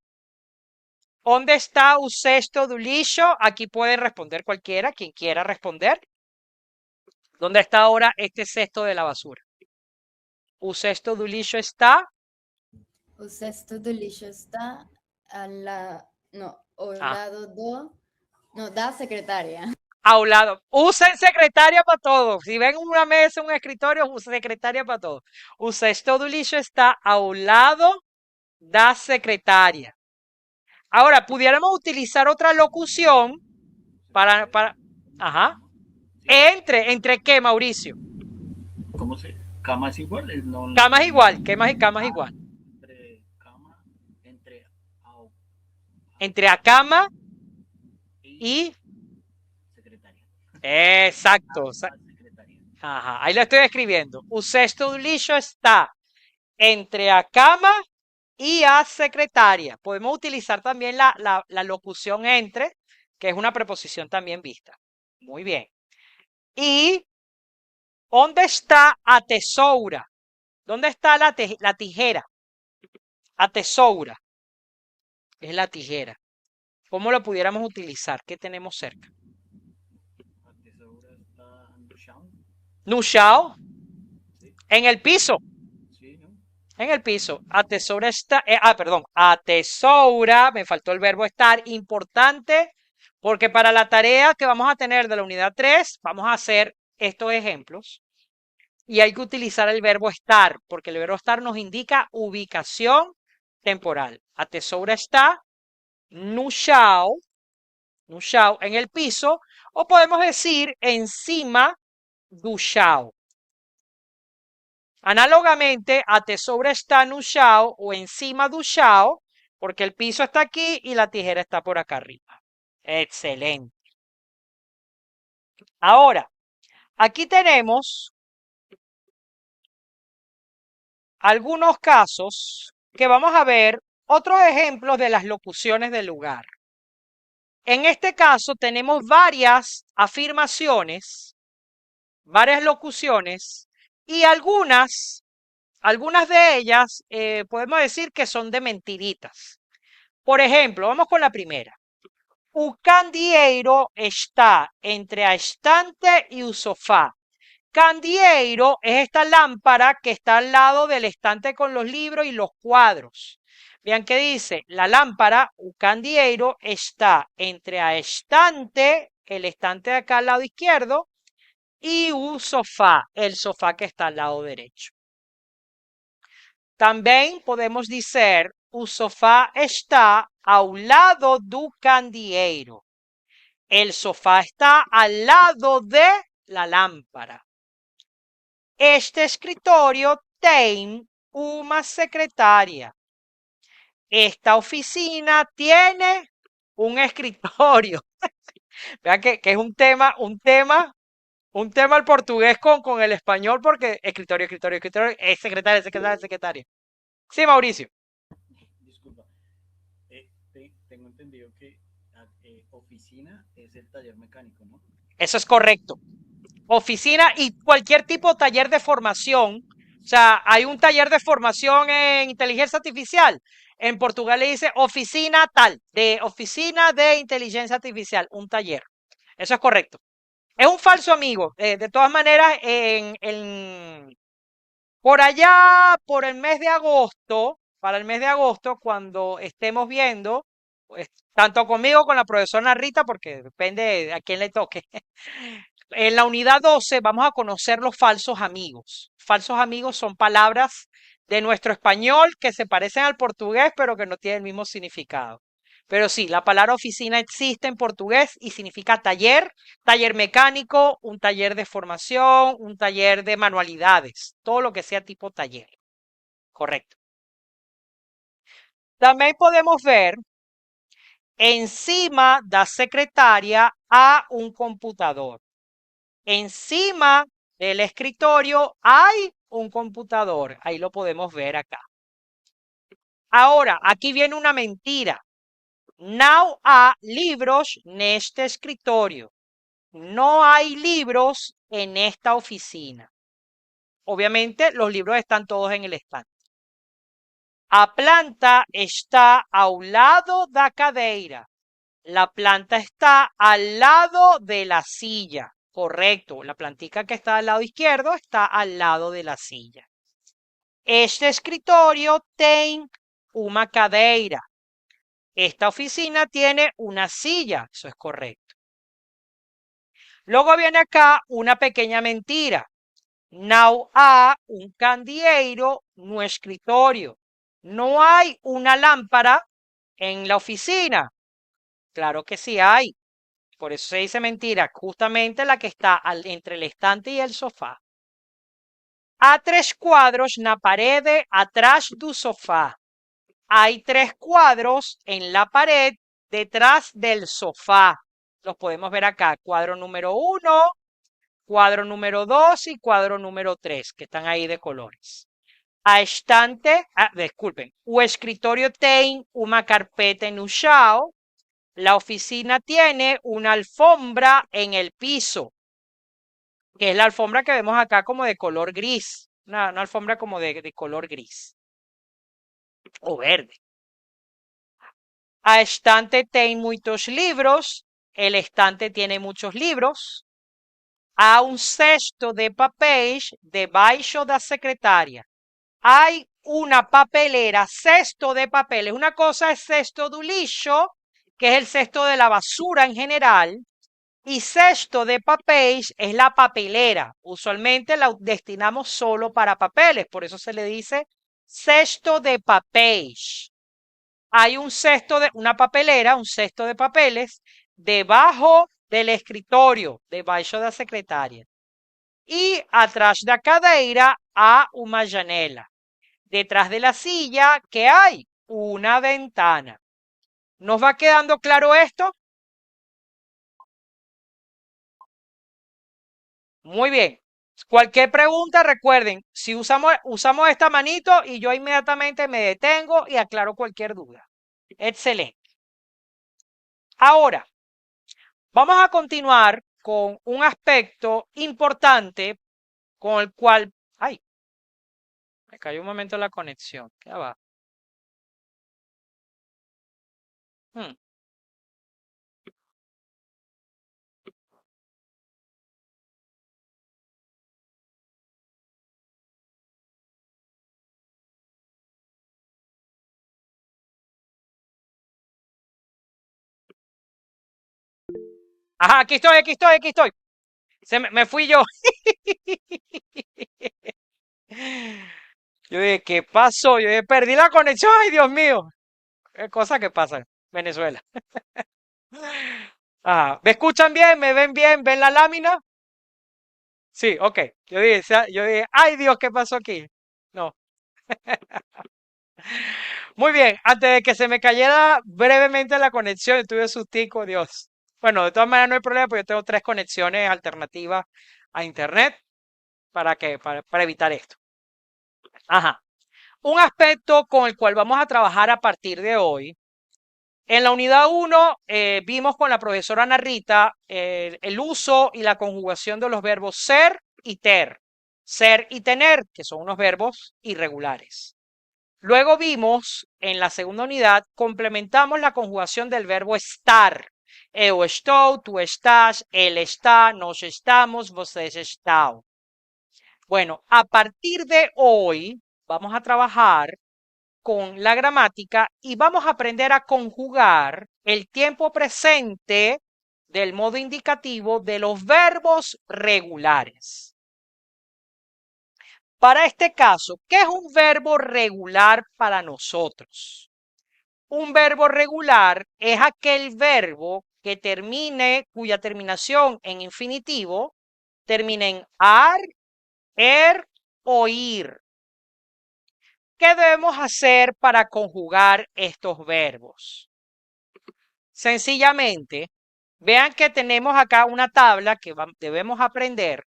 ¿dónde está o cesto do lixo? Aquí puede responder cualquiera, quien quiera responder. ¿Dónde está ahora este cesto de la basura? O cesto do lixo está O cesto do lixo está ao lado da secretaria. a un lado. Usen secretaria para todo. Si ven una mesa, un escritorio, usen secretaria para todo. O cesto do lixo está ao lado da secretaria. Ahora, pudiéramos utilizar otra locución para... Ajá. ¿Entre qué, Mauricio? ¿Cómo se? Cama es igual, no. Cama es igual, ¿qué más y cama es igual? Entre cama, entre au- Entre acama y y... secretaria. Exacto. La secretaria. Ajá, ahí lo estoy escribiendo. O sexto do lixo está entre a cama y a secretaria. Podemos utilizar también la locución entre, que es una preposición también vista. Muy bien. ¿Y dónde está a tesoura? ¿Dónde está la tijera? A tesoura es la tijera. ¿Cómo lo pudiéramos utilizar? ¿Qué tenemos cerca? La tesoura está no chão. No chão, Sí, en el piso. sí, ¿no? En el piso. A tesoura está. Perdón. A tesoura, me faltó el verbo estar. Importante, porque para la tarea que vamos a tener de la unidad 3, vamos a hacer estos ejemplos. Y hay que utilizar el verbo estar, porque el verbo estar nos indica ubicación temporal. A tesoura está no chão, en el piso, o podemos decir encima do chão. Análogamente, a tesoura está no chão o encima do chão, porque el piso está aquí y la tijera está por acá arriba. Excelente. Ahora, aquí tenemos algunos casos que vamos a ver otros ejemplos de las locuciones del lugar. En este caso tenemos varias afirmaciones, varias locuciones y algunas de ellas podemos decir que son de mentiritas. Por ejemplo, vamos con la primera. O candeeiro está entre a estante y o sofá. Candeeiro es esta lámpara que está al lado del estante con los libros y los cuadros. Vean que dice, la lámpara, o candeeiro, está entre a estante, el estante de acá al lado izquierdo, y un sofá, el sofá que está al lado derecho. También podemos decir, o sofá está ao lado do candeeiro. El sofá está al lado de la lámpara. Este escritorio tem uma secretaria. Esta oficina tiene un escritorio. Vean que es un tema el portugués con el español, porque escritorio, es secretaria. Sí, Mauricio. Disculpa. Tengo entendido que oficina es el taller mecánico, ¿no? Eso es correcto. Oficina y cualquier tipo de taller de formación. O sea, hay un taller de formación en inteligencia artificial. En Portugal le dice oficina tal, de oficina de inteligencia artificial, un taller. Eso es correcto. Es un falso amigo. De todas maneras, por allá, por el mes de agosto, para el mes de agosto, cuando estemos viendo, pues, tanto conmigo como con la profesora Rita, porque depende de a quién le toque. En la unidad 12 vamos a conocer los falsos amigos. Falsos amigos son palabras de nuestro español que se parecen al portugués, pero que no tienen el mismo significado. Pero sí, la palabra oficina existe en portugués y significa taller, taller mecánico, un taller de formación, un taller de manualidades, todo lo que sea tipo taller. Correcto. También podemos ver encima da secretaria a un computador. Encima del escritorio hay un computador. Ahí lo podemos ver acá. Ahora, aquí viene una mentira. No hay libros neste escritorio. No hay libros en esta oficina. Obviamente, los libros están todos en el estante. A planta está ao lado da cadeira. La planta está al lado de la silla. Correcto, la plantica que está al lado izquierdo está al lado de la silla. Este escritorio tem una cadeira. Esta oficina tiene una silla. Eso es correcto. Luego viene acá una pequeña mentira. No hay un candeeiro no escritorio. No hay una lámpara en la oficina. Claro que sí hay. Por eso se dice mentira, justamente la que está entre el estante y el sofá. Há 3 quadros na parede atrás do sofá. Hay 3 cuadros en la pared detrás del sofá. Los podemos ver acá. Cuadro número 1, cuadro número 2 y cuadro número 3, que están ahí de colores. Disculpen. O escritorio tem una carpeta no chão. La oficina tiene una alfombra en el piso, que es la alfombra que vemos acá como de color gris. Una alfombra como de color gris o verde. A estante tem muchos libros. El estante tiene muchos libros. Há un cesto de papéis debaixo da secretaria. Hay una papelera, cesto de papeles. Una cosa es cesto do lixo, que es el cesto de la basura en general, y cesto de papéis es la papelera. Usualmente la destinamos solo para papeles, por eso se le dice cesto de papéis. Hay una papelera, un cesto de papeles, debajo del escritorio, debaixo da secretaria. Y atrás da cadeira há uma janela. Detrás de la silla, ¿qué hay? Una ventana. ¿Nos va quedando claro esto? Muy bien. Cualquier pregunta, recuerden, si usamos esta manito y yo inmediatamente me detengo y aclaro cualquier duda. Excelente. Ahora, vamos a continuar con un aspecto importante con el cual... ¡Ay! Me cayó un momento la conexión. ¿Qué va? Ajá, aquí estoy, aquí estoy, aquí estoy. Me fui yo. Yo dije, ¿qué pasó? Yo dije, perdí la conexión. Ay, Dios mío. Es cosa que pasa en Venezuela. ¿Me escuchan bien? ¿Me ven bien? ¿Ven la lámina? Sí, ok. Yo dije, ay Dios, ¿qué pasó aquí? No. Muy bien, antes de que se me cayera brevemente la conexión, tuve sustico, Dios. Bueno, de todas maneras no hay problema, porque yo tengo 3 conexiones alternativas a internet para evitar esto. Ajá. Un aspecto con el cual vamos a trabajar a partir de hoy. En la unidad 1 vimos con la profesora Ana Rita el uso y la conjugación de los verbos ser y ter. Ser y tener, que son unos verbos irregulares. Luego vimos en la segunda unidad, complementamos la conjugación del verbo estar. Eu estou, tú estás, él está, nós estamos, vocês estão. Bueno, a partir de hoy vamos a trabajar con la gramática y vamos a aprender a conjugar el tiempo presente del modo indicativo de los verbos regulares. Para este caso, ¿qué es un verbo regular para nosotros? Un verbo regular es aquel verbo que cuya terminación en infinitivo termina en ar, o ir. ¿Qué debemos hacer para conjugar estos verbos? Sencillamente, vean que tenemos acá una tabla que debemos aprender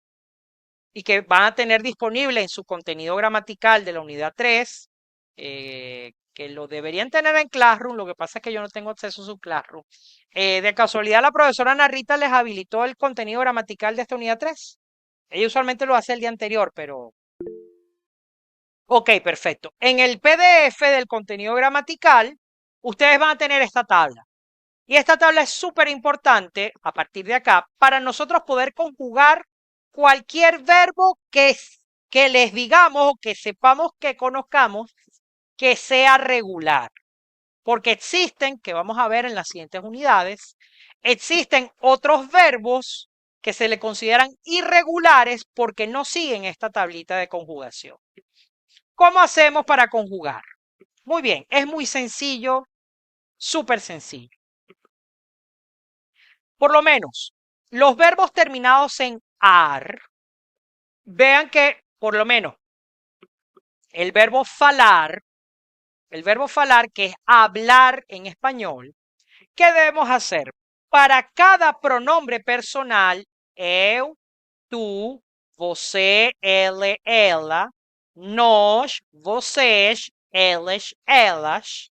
y que van a tener disponible en su contenido gramatical de la unidad 3, que lo deberían tener en Classroom, lo que pasa es que yo no tengo acceso a su Classroom. De casualidad, la profesora Ana Rita les habilitó el contenido gramatical de esta unidad 3. Ella usualmente lo hace el día anterior, pero... Ok, perfecto. En el PDF del contenido gramatical, ustedes van a tener esta tabla. Y esta tabla es súper importante a partir de acá para nosotros poder conjugar cualquier verbo que les digamos o que sepamos que conozcamos que sea regular. Porque existen, que vamos a ver en las siguientes unidades, existen otros verbos que se le consideran irregulares porque no siguen esta tablita de conjugación. ¿Cómo hacemos para conjugar? Muy bien, es muy sencillo, súper sencillo. Por lo menos, los verbos terminados en ar, vean que, por lo menos, el verbo falar, que es hablar en español, ¿qué debemos hacer? Para cada pronombre personal, eu, tu, você, ele, ela, nós, vocês, eles, elas,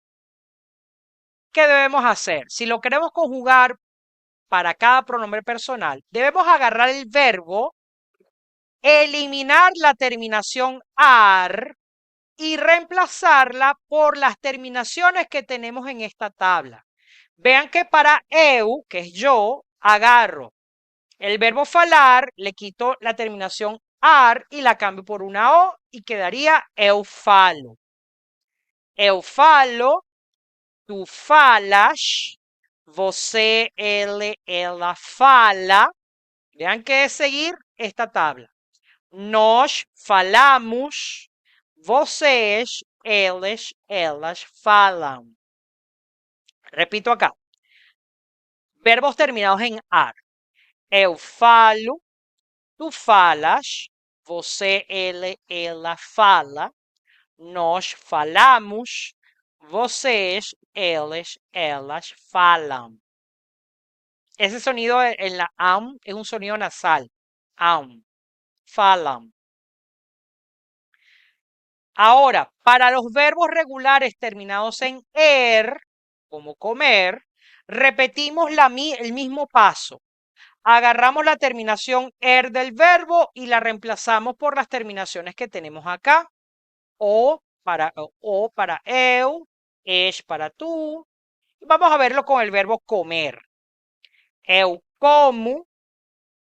¿qué debemos hacer? Si lo queremos conjugar para cada pronombre personal, debemos agarrar el verbo, eliminar la terminación ar y reemplazarla por las terminaciones que tenemos en esta tabla. Vean que para eu, que es yo, agarro el verbo falar, le quito la terminación ar y la cambio por una o y quedaría eu falo. Eu falo, tu falas, você, ele, ela fala. Vean que es seguir esta tabla. Nós falamos, vocês, eles, elas falam. Repito acá. Verbos terminados en ar. Eu falo, tu falas, você, ele, ela fala. Nós falamos, vocês, eles, elas falam. Ese sonido en la am es un sonido nasal. Am. Falam. Ahora, para los verbos regulares terminados en como comer, repetimos el mismo paso. Agarramos la terminación del verbo y la reemplazamos por las terminaciones que tenemos acá. O para eu, es para tú. Y vamos a verlo con el verbo comer. Eu como,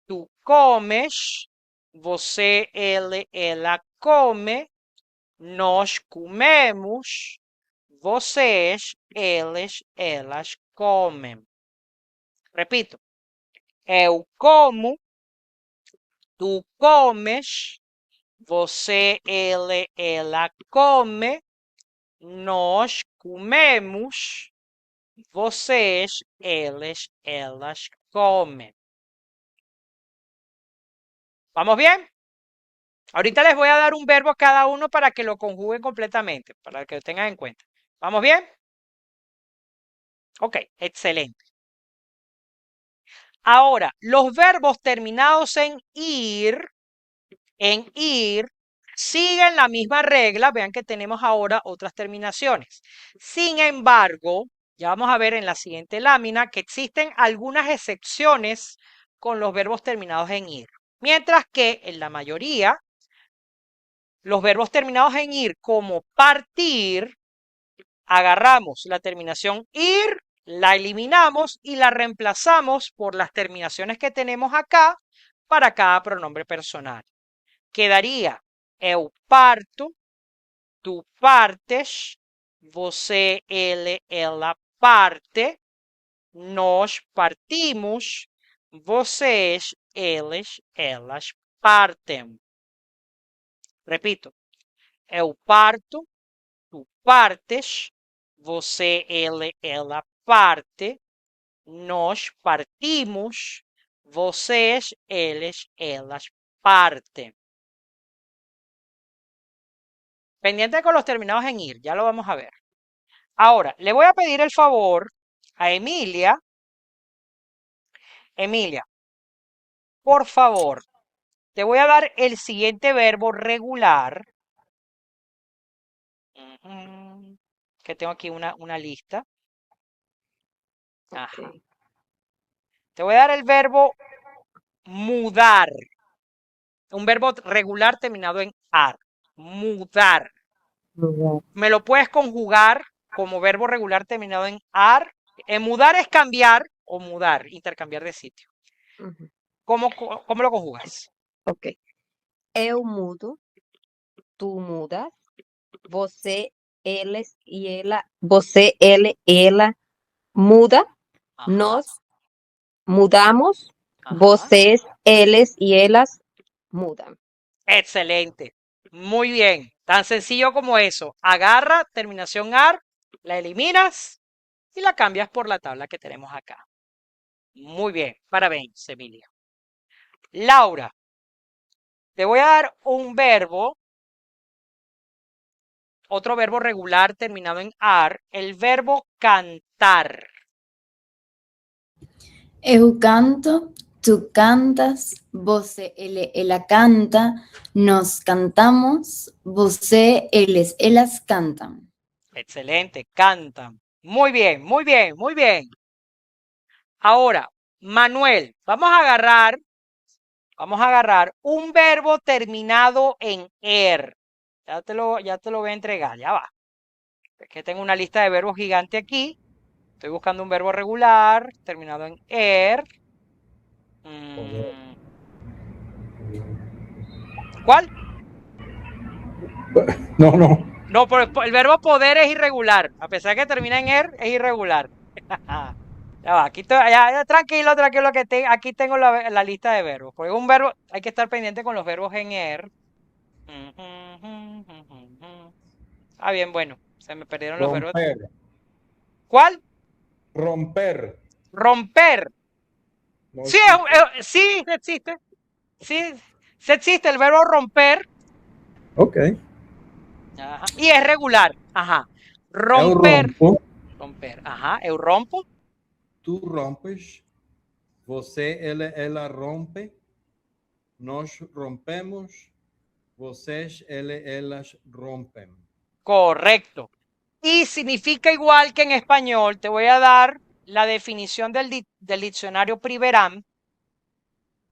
tú comes, você, ele, ela come, nós comemos, vocês, eles, elas comem. Repito. Eu como, tu comes, você, ele, ela come, nós comemos, vocês, eles, elas comem. ¿Vamos bien? Ahorita les voy a dar un verbo a cada uno para que lo conjuguen completamente, para que lo tengan en cuenta. ¿Vamos bien? Ok, excelente. Ahora, los verbos terminados en ir, siguen la misma regla. Vean que tenemos ahora otras terminaciones. Sin embargo, ya vamos a ver en la siguiente lámina que existen algunas excepciones con los verbos terminados en ir. Mientras que en la mayoría, los verbos terminados en ir como partir, agarramos la terminación ir, la eliminamos y la reemplazamos por las terminaciones que tenemos acá para cada pronombre personal. Quedaría eu parto, tu partes, você, ele, ela parte, nós partimos, vocês, eles, elas partem. Repito, eu parto, tu partes, você, ele, ela parte, nós partimos, vocês, eles, elas partem. Pendiente con los terminados en ir, ya lo vamos a ver. Ahora, le voy a pedir el favor a Emilia. Emilia, por favor, te voy a dar el siguiente verbo regular. Que tengo aquí una lista. Ajá. Ok. Te voy a dar el verbo mudar. Un verbo regular terminado en ar. Mudar. Lugar. Me lo puedes conjugar como verbo regular terminado en ar. Mudar es cambiar o mudar, intercambiar de sitio. Ujú. ¿Cómo lo conjugas? Ok. Eu mudo, tu mudas, você, eles e ela, você, ele, ela muda, Ajá, nós mudamos, ajá. vocês, eles y elas mudan. Excelente. Muy bien. Tan sencillo como eso. Agarra terminación ar, la eliminas y la cambias por la tabla que tenemos acá. Muy bien, parabéns, Emilia. Laura, te voy a dar un verbo, otro verbo regular terminado en ar, el verbo cantar. Eu canto, tú cantas, você, ela canta, nos cantamos, você, eles, elas cantan. Excelente, cantan. Muy bien, muy bien, muy bien. Ahora, Manuel, vamos a agarrar un verbo terminado en er. Ya te lo voy a entregar, ya va. Es que tengo una lista de verbos gigante aquí. Estoy buscando un verbo regular terminado en er. Mm, ¿Cuál? No, no. No, pero el verbo poder es irregular. A pesar de que termina en er, es irregular. Ya va, tranquilo, tranquilo, que aquí tengo la lista de verbos. Porque un verbo, hay que estar pendiente con los verbos en er. Ah, bien, bueno, se me perdieron los verbos. Romper. ¿Cuál? Romper. Romper. No Sí, existe. sí, existe. Sí, sí existe el verbo romper. Ok. Ajá, y es regular. Ajá. Eu Romper. rompo, Romper. Ajá. Eu rompo. tu rompes, você, ela rompe, nós rompemos, vocês, elas rompem. Correcto. Y significa igual que en español. Te voy a dar la definición del diccionario Priveram,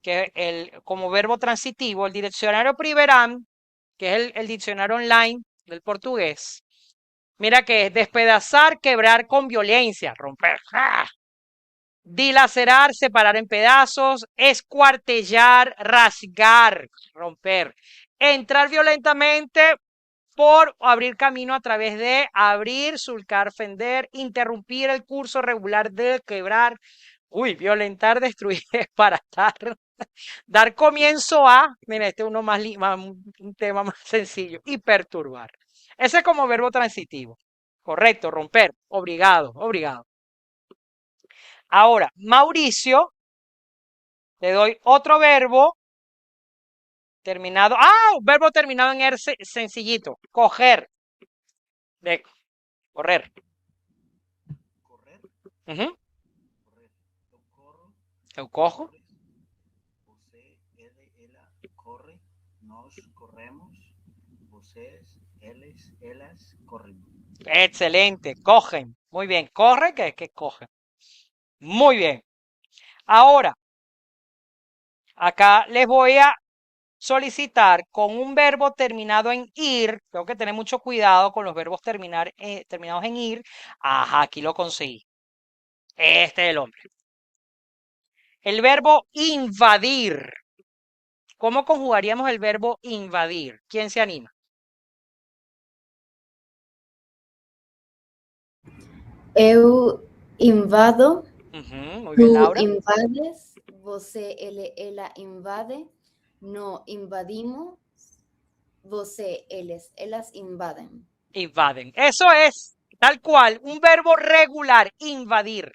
que como verbo transitivo, el diccionario Priveram, que es el diccionario online del portugués. Mira que es despedazar, quebrar con violencia, romper. ¡Ah! Dilacerar, separar en pedazos, escuartellar, rasgar, romper. Entrar violentamente por abrir camino a través de abrir, sulcar, fender, interrumpir el curso regular de quebrar, violentar, destruir, desbaratar, dar comienzo a, mira, este es uno un tema más sencillo, y perturbar. Ese es como verbo transitivo. Correcto, romper, obrigado, obrigado. Ahora, Mauricio, te doy otro verbo terminado. Un verbo terminado en er sencillito. Coger. De correr. Correr, Ujú. correr. Eu corro, Eu cojo. corres, você, ele, ela corre, nós corremos, vocês, eles, elas corren. Excelente. Cogen. Muy bien. Corre, que es que cogen. Muy bien. Ahora, acá les voy a solicitar con un verbo terminado en ir. Tengo que tener mucho cuidado con los verbos terminados en ir. Ajá, aquí lo conseguí. Este es el hombre. El verbo invadir. ¿Cómo conjugaríamos el verbo invadir? ¿Quién se anima? Eu invado, Muy bien, tú Laura. invades, você, ela invade, no invadimos, você, eles, elas invaden. Invaden. Eso es tal cual, un verbo regular, invadir.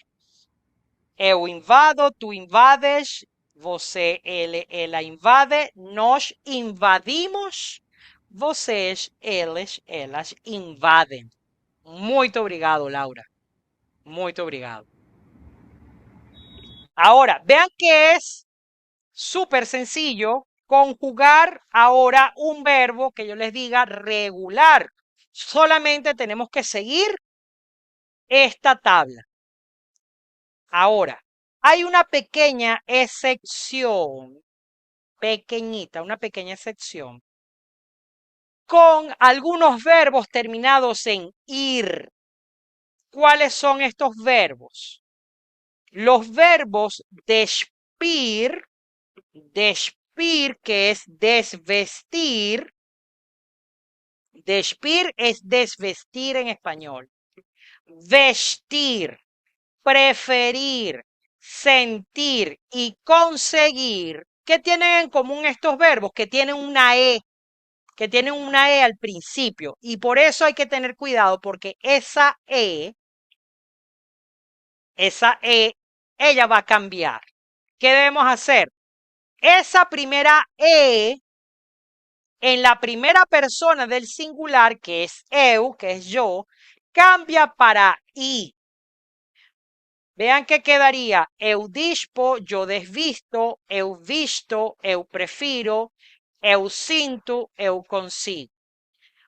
Eu invado, tú invades, você, ela invade, nós invadimos, vocês, eles, elas invadem. Muito obrigado, Laura. Muito obrigado. Ahora, vean que es súper sencillo conjugar ahora un verbo que yo les diga regular. Solamente tenemos que seguir esta tabla. Ahora, hay una pequeña excepción, pequeñita, una pequeña excepción, con algunos verbos terminados en ir. ¿Cuáles son estos verbos? Los verbos despir, que es desvestir. Despir es desvestir en español. Vestir, preferir, sentir y conseguir. ¿Qué tienen en común estos verbos? Que tienen una E al principio. Y por eso hay que tener cuidado porque esa E ella va a cambiar. ¿Qué debemos hacer? Esa primera E en la primera persona del singular, que es eu, que es yo, cambia para I. Vean que quedaría eu dispo, yo desvisto, eu visto, eu prefiro, eu sinto, eu consigo.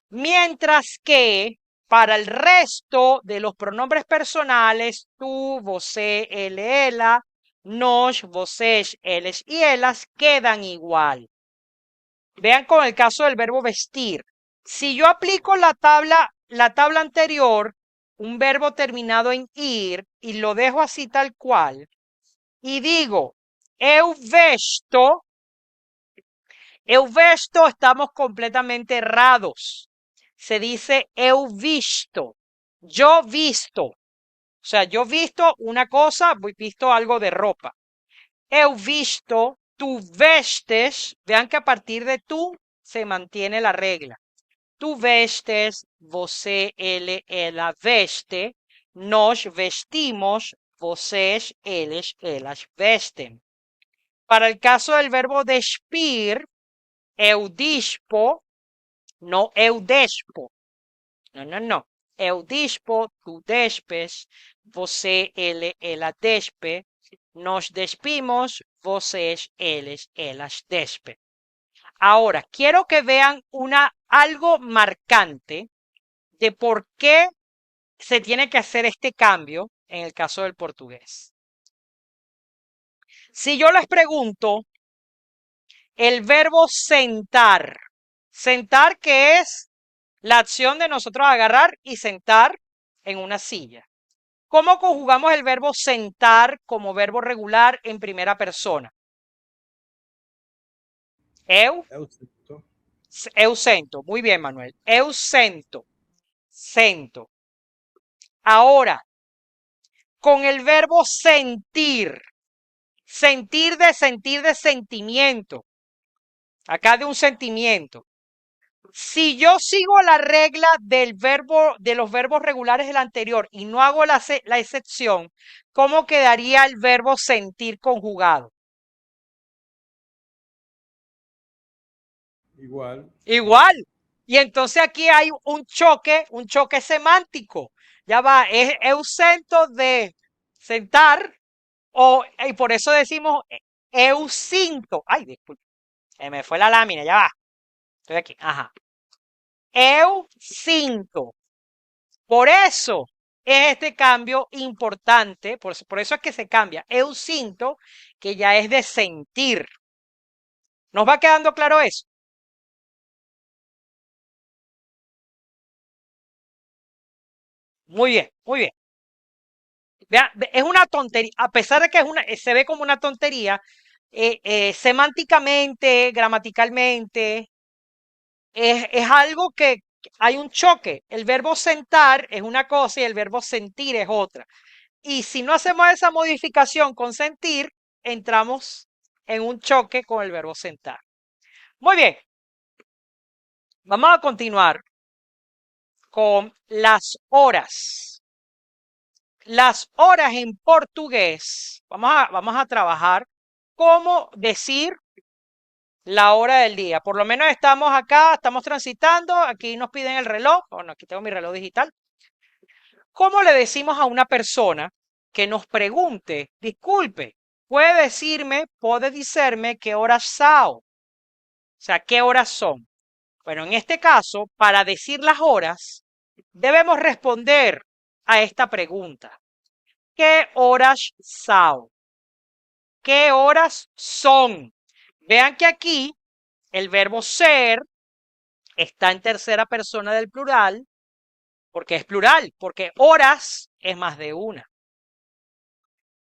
Mientras que para el resto de los pronombres personales, tú, você, ele, ela, nós, vocês, eles y elas quedan igual. Vean con el caso del verbo vestir. Si yo aplico la tabla anterior, un verbo terminado en ir, y lo dejo así tal cual, y digo, eu vesto, estamos completamente errados. Se dice eu visto, yo visto. O sea, yo visto una cosa, visto algo de ropa. Eu visto, tú vestes. Vean que a partir de tú se mantiene la regla. Tú vestes, você, ele, ela veste. Nós vestimos, vocês, eles, elas vestem. Para el caso del verbo despir, eu dispo, no eu despo. No. Eu dispo, tu despes, você, ele, ela despe, nós despimos, vocês, eles, elas despe. Ahora, quiero que vean algo marcante de por qué se tiene que hacer este cambio en el caso del portugués. Si yo les pregunto el verbo sentar, sentar que es la acción de nosotros agarrar y sentar en una silla. ¿Cómo conjugamos el verbo sentar como verbo regular en primera persona? Eu sento. Muy bien, Manuel. Eu sento. Sento. Ahora, con el verbo sentir. Sentir de sentimiento. Acá de un sentimiento. Si yo sigo la regla del verbo, de los verbos regulares del anterior y no hago la excepción, ¿cómo quedaría el verbo sentir conjugado? Igual. Igual. Y entonces aquí hay un choque semántico. Ya va, es ausento de sentar, y por eso decimos eusinto. Ay, disculpe, me fue la lámina, ya va. Estoy aquí, ajá. Eusinto. Por eso es este cambio importante, por eso es que se cambia. Eusinto, que ya es de sentir. ¿Nos va quedando claro eso? Muy bien, muy bien. Vean, es una tontería, a pesar de que se ve como una tontería, semánticamente, gramaticalmente, es algo que hay un choque. El verbo sentar es una cosa y el verbo sentir es otra. Y si no hacemos esa modificación con sentir, entramos en un choque con el verbo sentar. Muy bien. Vamos a continuar con las horas. Las horas en portugués. Vamos a trabajar cómo decir la hora del día. Por lo menos estamos acá, estamos transitando. Aquí nos piden el reloj. Bueno, aquí tengo mi reloj digital. ¿Cómo le decimos a una persona que nos pregunte, disculpe, puede decirme qué horas son? O sea, ¿qué horas son? Bueno, en este caso, para decir las horas, debemos responder a esta pregunta. ¿Qué horas son? ¿Qué horas son? Vean que aquí el verbo ser está en tercera persona del plural, porque es plural, porque horas es más de una.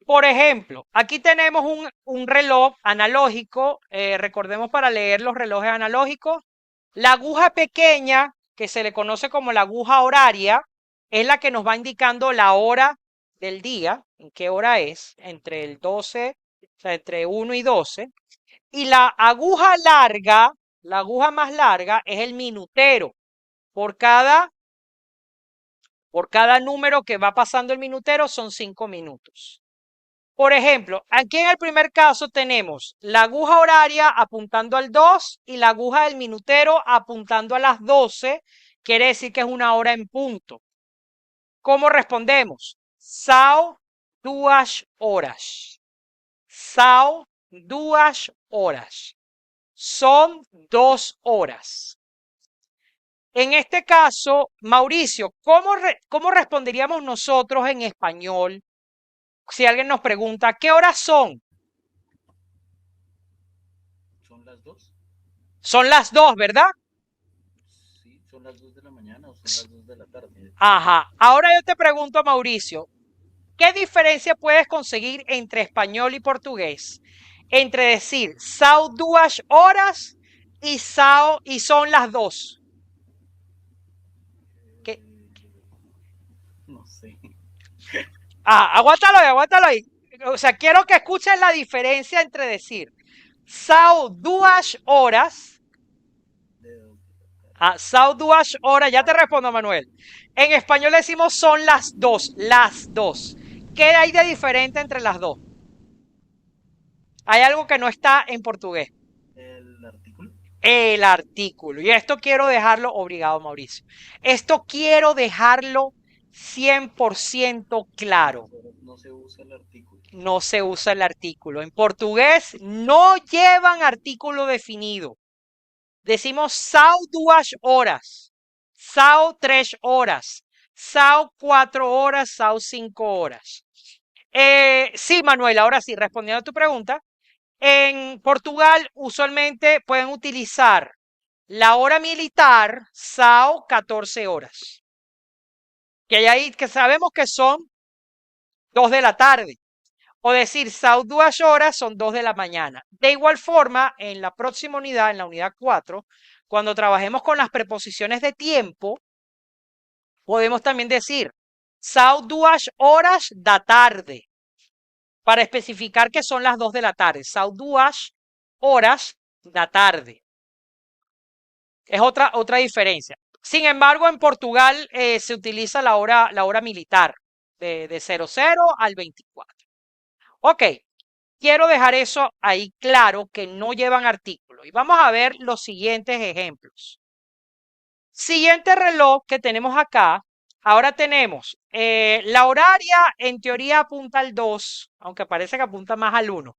Por ejemplo, aquí tenemos un reloj analógico. Recordemos para leer los relojes analógicos. La aguja pequeña, que se le conoce como la aguja horaria, es la que nos va indicando la hora del día, en qué hora es, entre el 12, o sea, entre 1 y 12. Y la aguja larga, la aguja más larga, es el minutero. Por cada número que va pasando el minutero son 5 minutos. Por ejemplo, aquí en el primer caso tenemos la aguja horaria apuntando al 2 y la aguja del minutero apuntando a las 12. Quiere decir que es una hora en punto. ¿Cómo respondemos? São 2 horas. São 2 horas. Son 2 horas. En este caso, Mauricio, ¿cómo responderíamos nosotros en español si alguien nos pregunta qué horas son? ¿Son las 2? Son las 2, ¿verdad? Sí, son las 2 de la mañana o son las 2 de la tarde. Ajá. Ahora yo te pregunto, Mauricio, ¿qué diferencia puedes conseguir entre español y portugués? Entre decir são 2 horas y son las 2. ¿Qué? No sé. Aguántalo ahí. O sea, quiero que escuchen la diferencia entre decir são 2 horas. São 2 horas, ya te respondo, Manuel. En español decimos son las 2, las 2. ¿Qué hay de diferente entre las dos? Hay algo que no está en portugués. ¿El artículo? El artículo. Y esto quiero dejarlo, obrigado, Mauricio. Esto quiero dejarlo 100% claro. No se usa el artículo. No se usa el artículo. En portugués no llevan artículo definido. Decimos são 2 horas, são 3 horas, são 4 horas, são 5 horas. Sí, Manuel, ahora sí, respondiendo a tu pregunta. En Portugal usualmente pueden utilizar la hora militar, são 14 horas. Que hay ahí que sabemos que son 2 de la tarde. O decir, são 2 horas son 2 de la mañana. De igual forma, en la próxima unidad, en la unidad 4, cuando trabajemos con las preposiciones de tiempo, podemos también decir, são 2 horas da tarde, para especificar que son las 2 de la tarde. São 2 horas da tarde. Es otra diferencia. Sin embargo, en Portugal se utiliza la hora militar, de 00 al 24. Ok, quiero dejar eso ahí claro, que no llevan artículo. Y vamos a ver los siguientes ejemplos. Siguiente reloj que tenemos acá. Ahora tenemos la horaria, en teoría apunta al 2, aunque parece que apunta más al 1.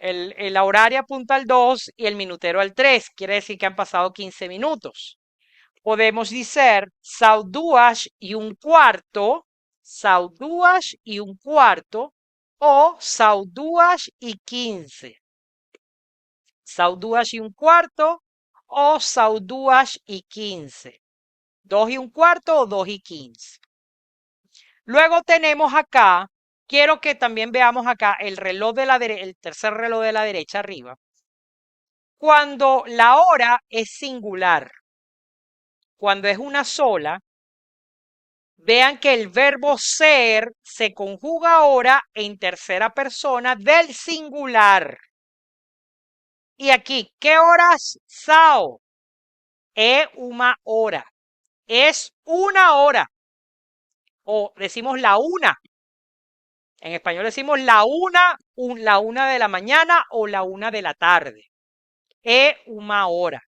La horaria apunta al 2 y el minutero al 3. Quiere decir que han pasado 15 minutos. Podemos decir são 2:15, são 2:15 o são 2:15. São 2:15 o são 2:15. 2:15 o 2:15. Luego tenemos acá, quiero que también veamos acá el reloj de la derecha, el tercer reloj de la derecha arriba. Cuando la hora es singular, cuando es una sola, vean que el verbo ser se conjuga ahora en tercera persona del singular. Y aquí, ¿qué horas são? Es una hora. Es una hora. O decimos la una. En español decimos la una de la mañana o la 1 de la tarde. Es una hora.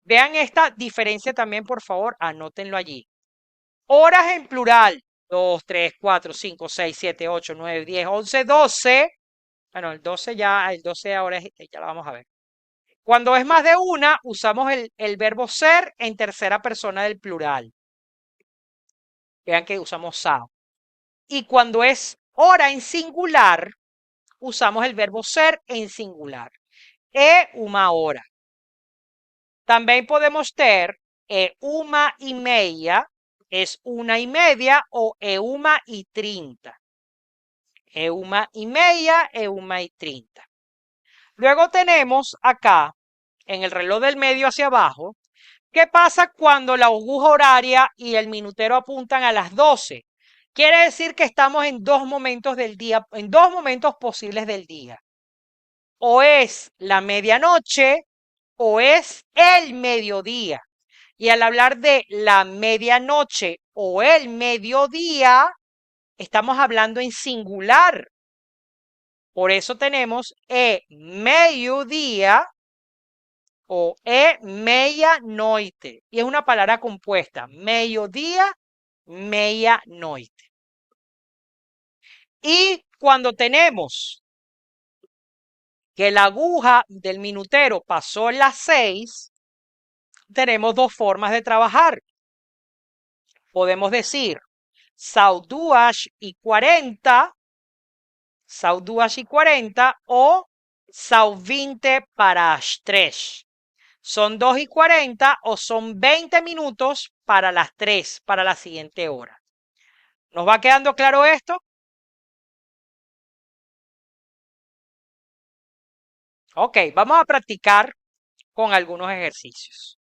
Vean esta diferencia también, por favor, anótenlo allí. Horas en plural, 2, 3, 4, 5, 6, 7, 8, 9, 10, 11, 12. Bueno, el 12 ahora ya la vamos a ver. Cuando es más de una, usamos el verbo ser en tercera persona del plural. Vean que usamos são. Y cuando es hora en singular, usamos el verbo ser en singular. É uma hora. También podemos ter é 1:30, es 1:30 o é 1:30. É 1:30, é 1:30. Luego tenemos acá, en el reloj del medio hacia abajo, ¿qué pasa cuando la aguja horaria y el minutero apuntan a las 12? Quiere decir que estamos en 2 momentos del día, en 2 momentos posibles del día. O es la medianoche o es el mediodía. Y al hablar de la medianoche o el mediodía, estamos hablando en singular, Por eso tenemos e mediodía o e meia-noite. Y es una palabra compuesta. Mediodía, meia-noite. Y cuando tenemos que la aguja del minutero pasó las 6, tenemos dos formas de trabajar. Podemos decir, são 2h40, são 2h40 o são 20 para as 3. Son 2:40 o son 20 minutos para las 3, para la siguiente hora. ¿Nos va quedando claro esto? Ok, vamos a practicar con algunos ejercicios.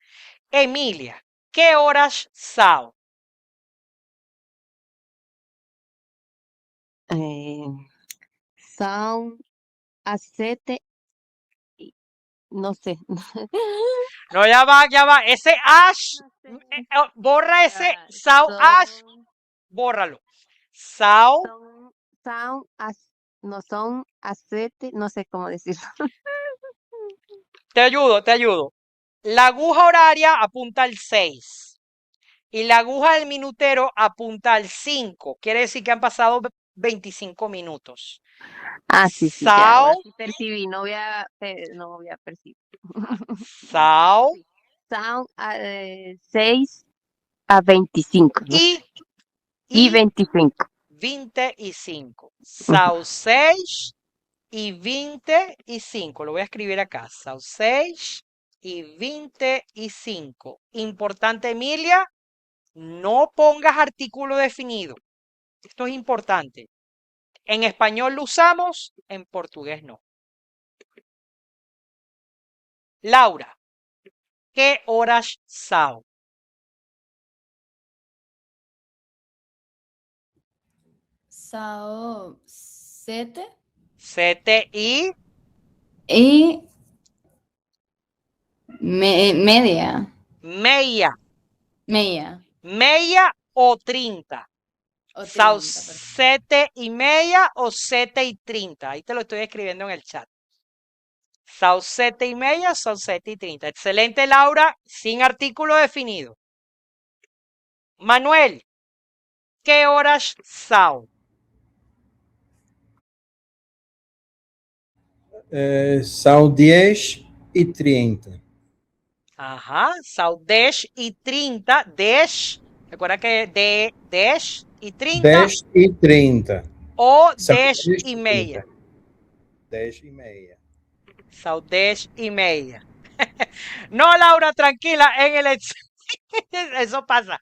Emilia, ¿qué horas são? Son a 7, no sé. No, ya va. Ese ash, borra ese são ash, bórralo. São, No son a 7, no sé cómo decirlo. te ayudo. La aguja horaria apunta al 6 y la aguja del minutero apunta al 5. Quiere decir que han pasado 25 minutos. Sí, ya, ahora São, sí percibí, no voy a percibir. são Son 6 a 25, no sé. Y 25. 25. São 6 y 25. Lo voy a escribir acá. São 6 y 25. Importante, Emilia, no pongas artículo definido. Esto es importante. En español lo usamos, en portugués no. Laura, ¿qué horas são? Sao 7 7 y y media. meia. Media. Meia o 30. O São 30, perfecto. 7:30 o 7:30. Ahí te lo estoy escribiendo en el chat. São 7:30, são 7:30. Excelente, Laura, sin artículo definido. Manuel, ¿qué horas são? São 10h30. Ajá, são 10:30. 10, recuerda que es de 10:30 10h30. o São 10:30. 10h30. São 10:30. No, Laura, tranquila, en el eso pasa.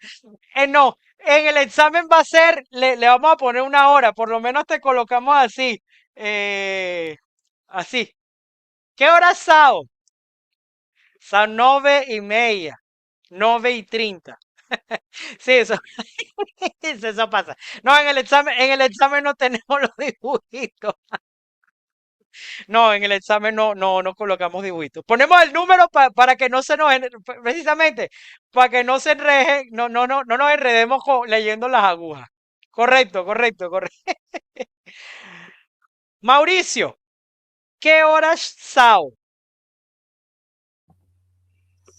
No, en el examen va a ser, le vamos a poner una hora, por lo menos te colocamos así. Así. ¿Qué hora são? Son 9:30. 9:30. Sí, eso, eso pasa. No, en el examen no tenemos los dibujitos. No, en el examen no colocamos dibujitos. Ponemos el número para que no se nos, precisamente, para que no se enreje, no nos enredemos leyendo las agujas. Correcto. Mauricio, ¿qué horas são?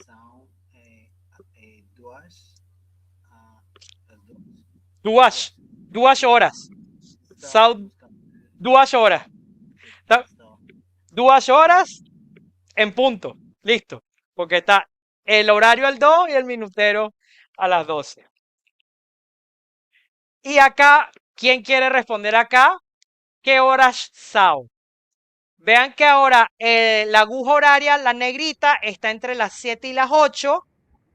São 2 às 2. 2 horas. São 2 horas. 2 horas en punto. Listo. Porque está el horario al 2 y el minutero a las 12. Y acá, ¿quién quiere responder acá? ¿Qué horas são? Vean que ahora la aguja horaria, la negrita, está entre las 7 y las 8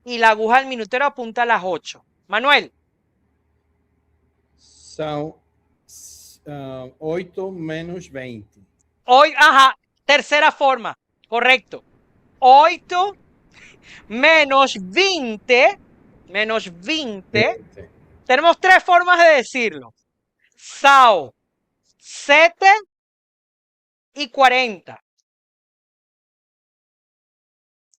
y la aguja del minutero apunta a las 8. Manuel. São 8 menos 20. Hoy, ajá, tercera forma, correcto. 8 menos 20, menos 20. Tenemos tres formas de decirlo. São 7:40.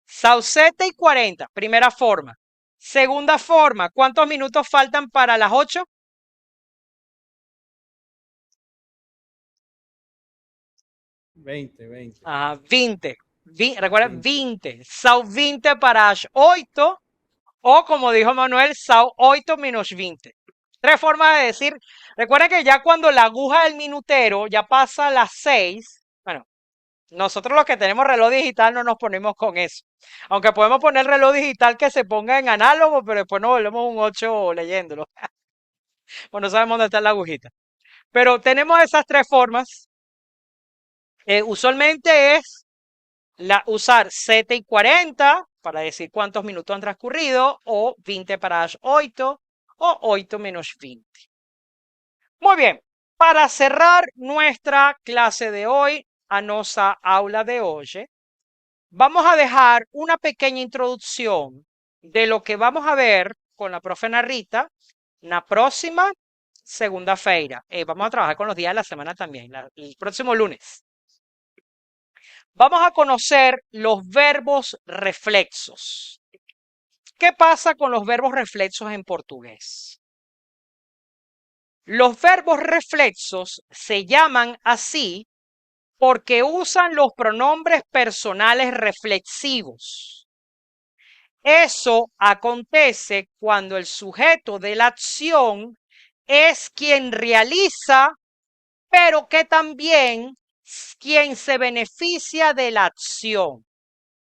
São 7:40, primera forma. Segunda forma, ¿cuántos minutos faltan para las 8? 20. Ajá, 20. Recuerda, 20. 20. Sau 20 parash 8. O como dijo Manuel, sau 8 menos 20. Tres formas de decir. Recuerda que ya cuando la aguja del minutero ya pasa las 6. Bueno, nosotros los que tenemos reloj digital no nos ponemos con eso. Aunque podemos poner reloj digital que se ponga en análogo, pero después nos volvemos un 8 leyéndolo. Pues no sabemos dónde está la agujita. Pero tenemos esas tres formas. Usualmente es usar 7 y 40 para decir cuántos minutos han transcurrido, o 20 para 8, o 8 menos 20. Muy bien, para cerrar nuestra clase de hoy, a nuestra aula de hoy, vamos a dejar una pequeña introducción de lo que vamos a ver con la profe Narita la próxima segunda-feira. Vamos a trabajar con los días de la semana también, el próximo lunes. Vamos a conocer los verbos reflexos. ¿Qué pasa con los verbos reflexos en portugués? Los verbos reflexos se llaman así porque usan los pronombres personales reflexivos. Eso acontece cuando el sujeto de la acción es quien realiza, pero que también es quien se beneficia de la acción.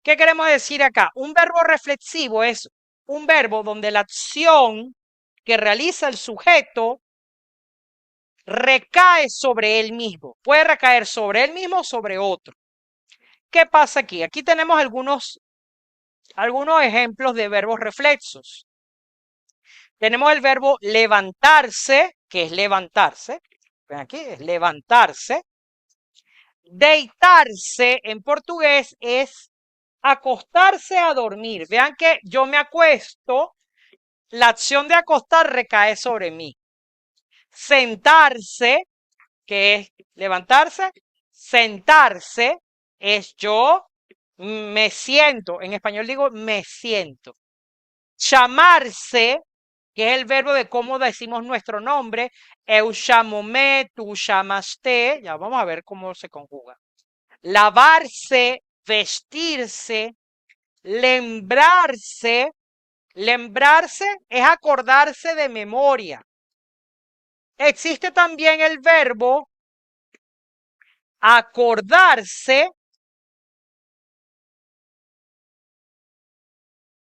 ¿Qué queremos decir acá? Un verbo reflexivo es un verbo donde la acción que realiza el sujeto recae sobre él mismo. Puede recaer sobre él mismo o sobre otro. ¿Qué pasa aquí? Aquí tenemos algunos ejemplos de verbos reflexos. Tenemos el verbo levantarse, que es levantarse. Ven aquí, es levantarse. Deitarse en portugués es acostarse a dormir. Vean que yo me acuesto, la acción de acostar recae sobre mí. Sentarse, que es levantarse, sentarse es yo me siento. En español digo me siento. Llamarse, que es el verbo de cómo decimos nuestro nombre. Eu chamo-me, tú llamaste. Ya vamos a ver cómo se conjuga. Lavarse, vestirse, lembrarse. Lembrarse es acordarse de memoria. Existe también el verbo acordarse.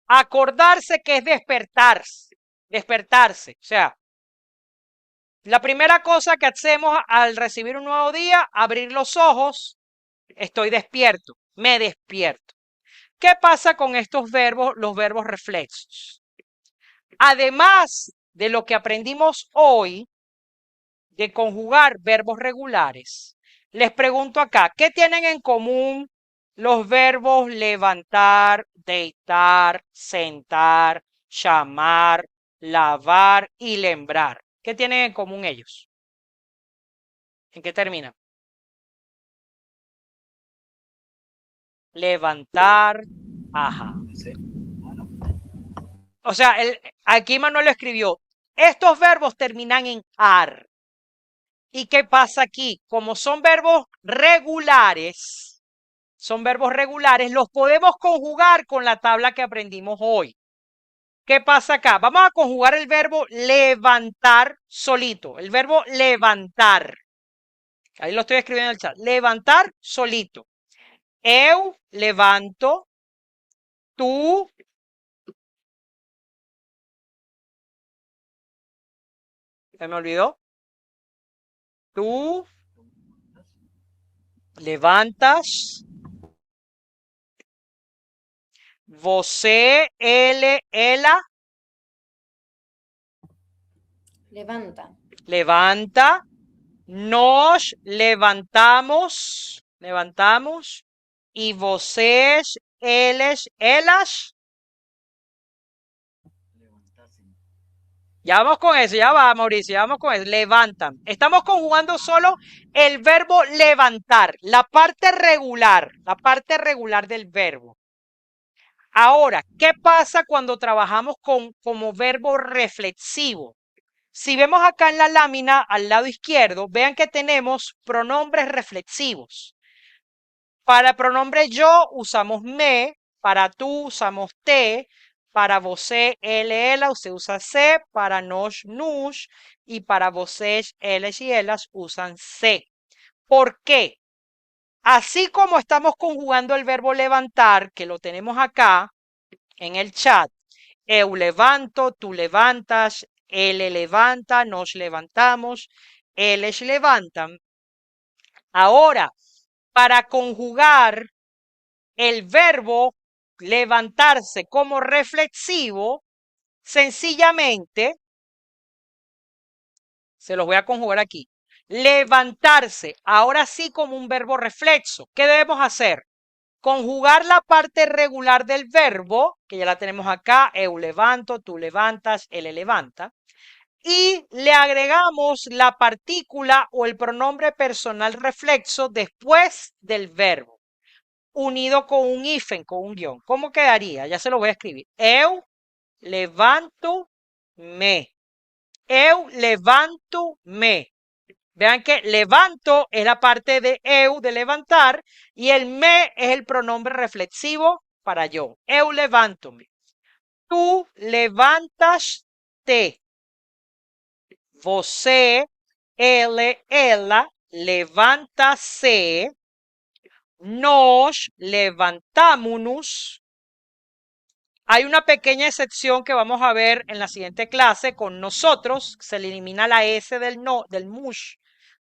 Acordarse, que es despertarse. Despertarse. O sea, la primera cosa que hacemos al recibir un nuevo día, abrir los ojos, estoy despierto, me despierto. ¿Qué pasa con estos verbos, los verbos reflexos? Además de lo que aprendimos hoy, de conjugar verbos regulares, les pregunto acá, ¿qué tienen en común los verbos levantar, deitar, sentar, llamar, lavar y lembrar? ¿Qué tienen en común ellos? ¿En qué terminan? Levantar, ajá. Sí. Bueno, O sea, aquí Manuel lo escribió. Estos verbos terminan en ar. ¿Y qué pasa aquí? Como son verbos regulares, los podemos conjugar con la tabla que aprendimos hoy. ¿Qué pasa acá? Vamos a conjugar el verbo levantar solito. El verbo levantar. Ahí lo estoy escribiendo en el chat. Levantar solito. Eu levanto. Tú. Se me olvidó. Tú levantas. Você, ele, ela. Levanta. Levanta. Nós levantamos. Levantamos. Y vocês, eles, elas. levantasen. Ya vamos con eso, ya va, Mauricio, ya vamos con eso. Levantan. Estamos conjugando solo el verbo levantar, la parte regular del verbo. Ahora, ¿qué pasa cuando trabajamos como verbo reflexivo? Si vemos acá en la lámina al lado izquierdo, vean que tenemos pronombres reflexivos. Para el pronombre yo usamos me, para tú usamos te, para você, ele, ela, usted usa se, para nós, nos, y para vocês, eles y elas usan se. ¿Por qué? Así como estamos conjugando el verbo levantar, que lo tenemos acá en el chat, eu levanto, tú levantas, ele levanta, nos levantamos, eles levantan. Ahora, para conjugar el verbo levantarse como reflexivo, sencillamente, se los voy a conjugar aquí. Levantarse, ahora sí como un verbo reflexo. ¿Qué debemos hacer? Conjugar la parte regular del verbo, que ya la tenemos acá, eu levanto, tú levantas, él levanta, y le agregamos la partícula o el pronombre personal reflexo después del verbo, unido con un hífen, con un guión. ¿Cómo quedaría? Ya se lo voy a escribir. Eu levanto-me. Eu levanto-me. Vean que levanto es la parte de eu, de levantar, y el me es el pronombre reflexivo para yo. Eu levanto-me. Tú levantas-te. Você, ele, ela, levanta-se. Nós levantamos-nos. Hay una pequeña excepción que vamos a ver en la siguiente clase con nosotros. Se le elimina la S del no, del mush.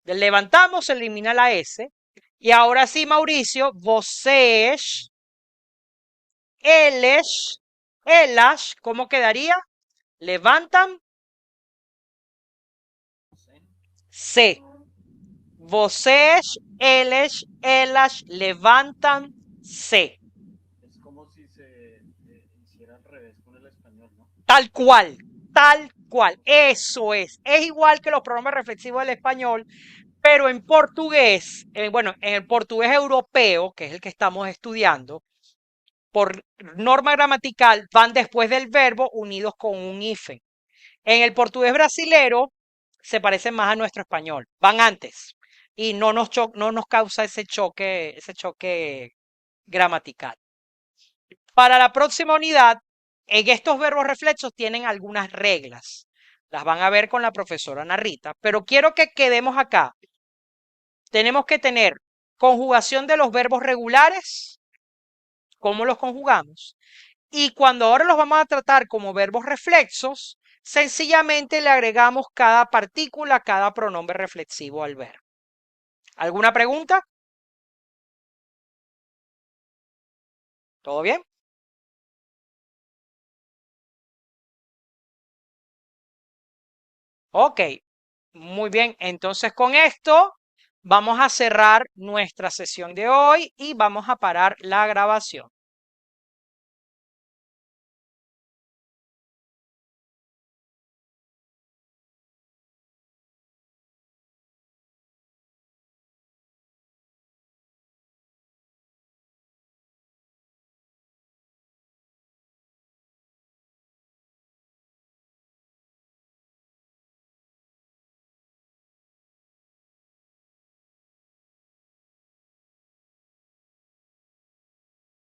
Del levantamos se elimina la S. Y ahora sí, Mauricio, vocês, eles, elas, ¿cómo quedaría? Levantan se. Vocês, eles, elas, levantan se. Es como si se hiciera al revés con el español, ¿no? Tal cual, tal cual. Eso es. Es igual que los pronombres reflexivos del español, pero en portugués, bueno, en el portugués europeo, que es el que estamos estudiando, por norma gramatical van después del verbo unidos con un hífen. En el portugués brasilero se parecen más a nuestro español, van antes y no nos causa ese choque gramatical. Para la próxima unidad, en estos verbos reflexos tienen algunas reglas. Las van a ver con la profesora Ana Rita, pero quiero que quedemos acá. Tenemos que tener conjugación de los verbos regulares, cómo los conjugamos. Y cuando ahora los vamos a tratar como verbos reflexos, sencillamente le agregamos cada partícula, cada pronombre reflexivo al verbo. ¿Alguna pregunta? ¿Todo bien? Ok, muy bien. Entonces con esto vamos a cerrar nuestra sesión de hoy y vamos a parar la grabación.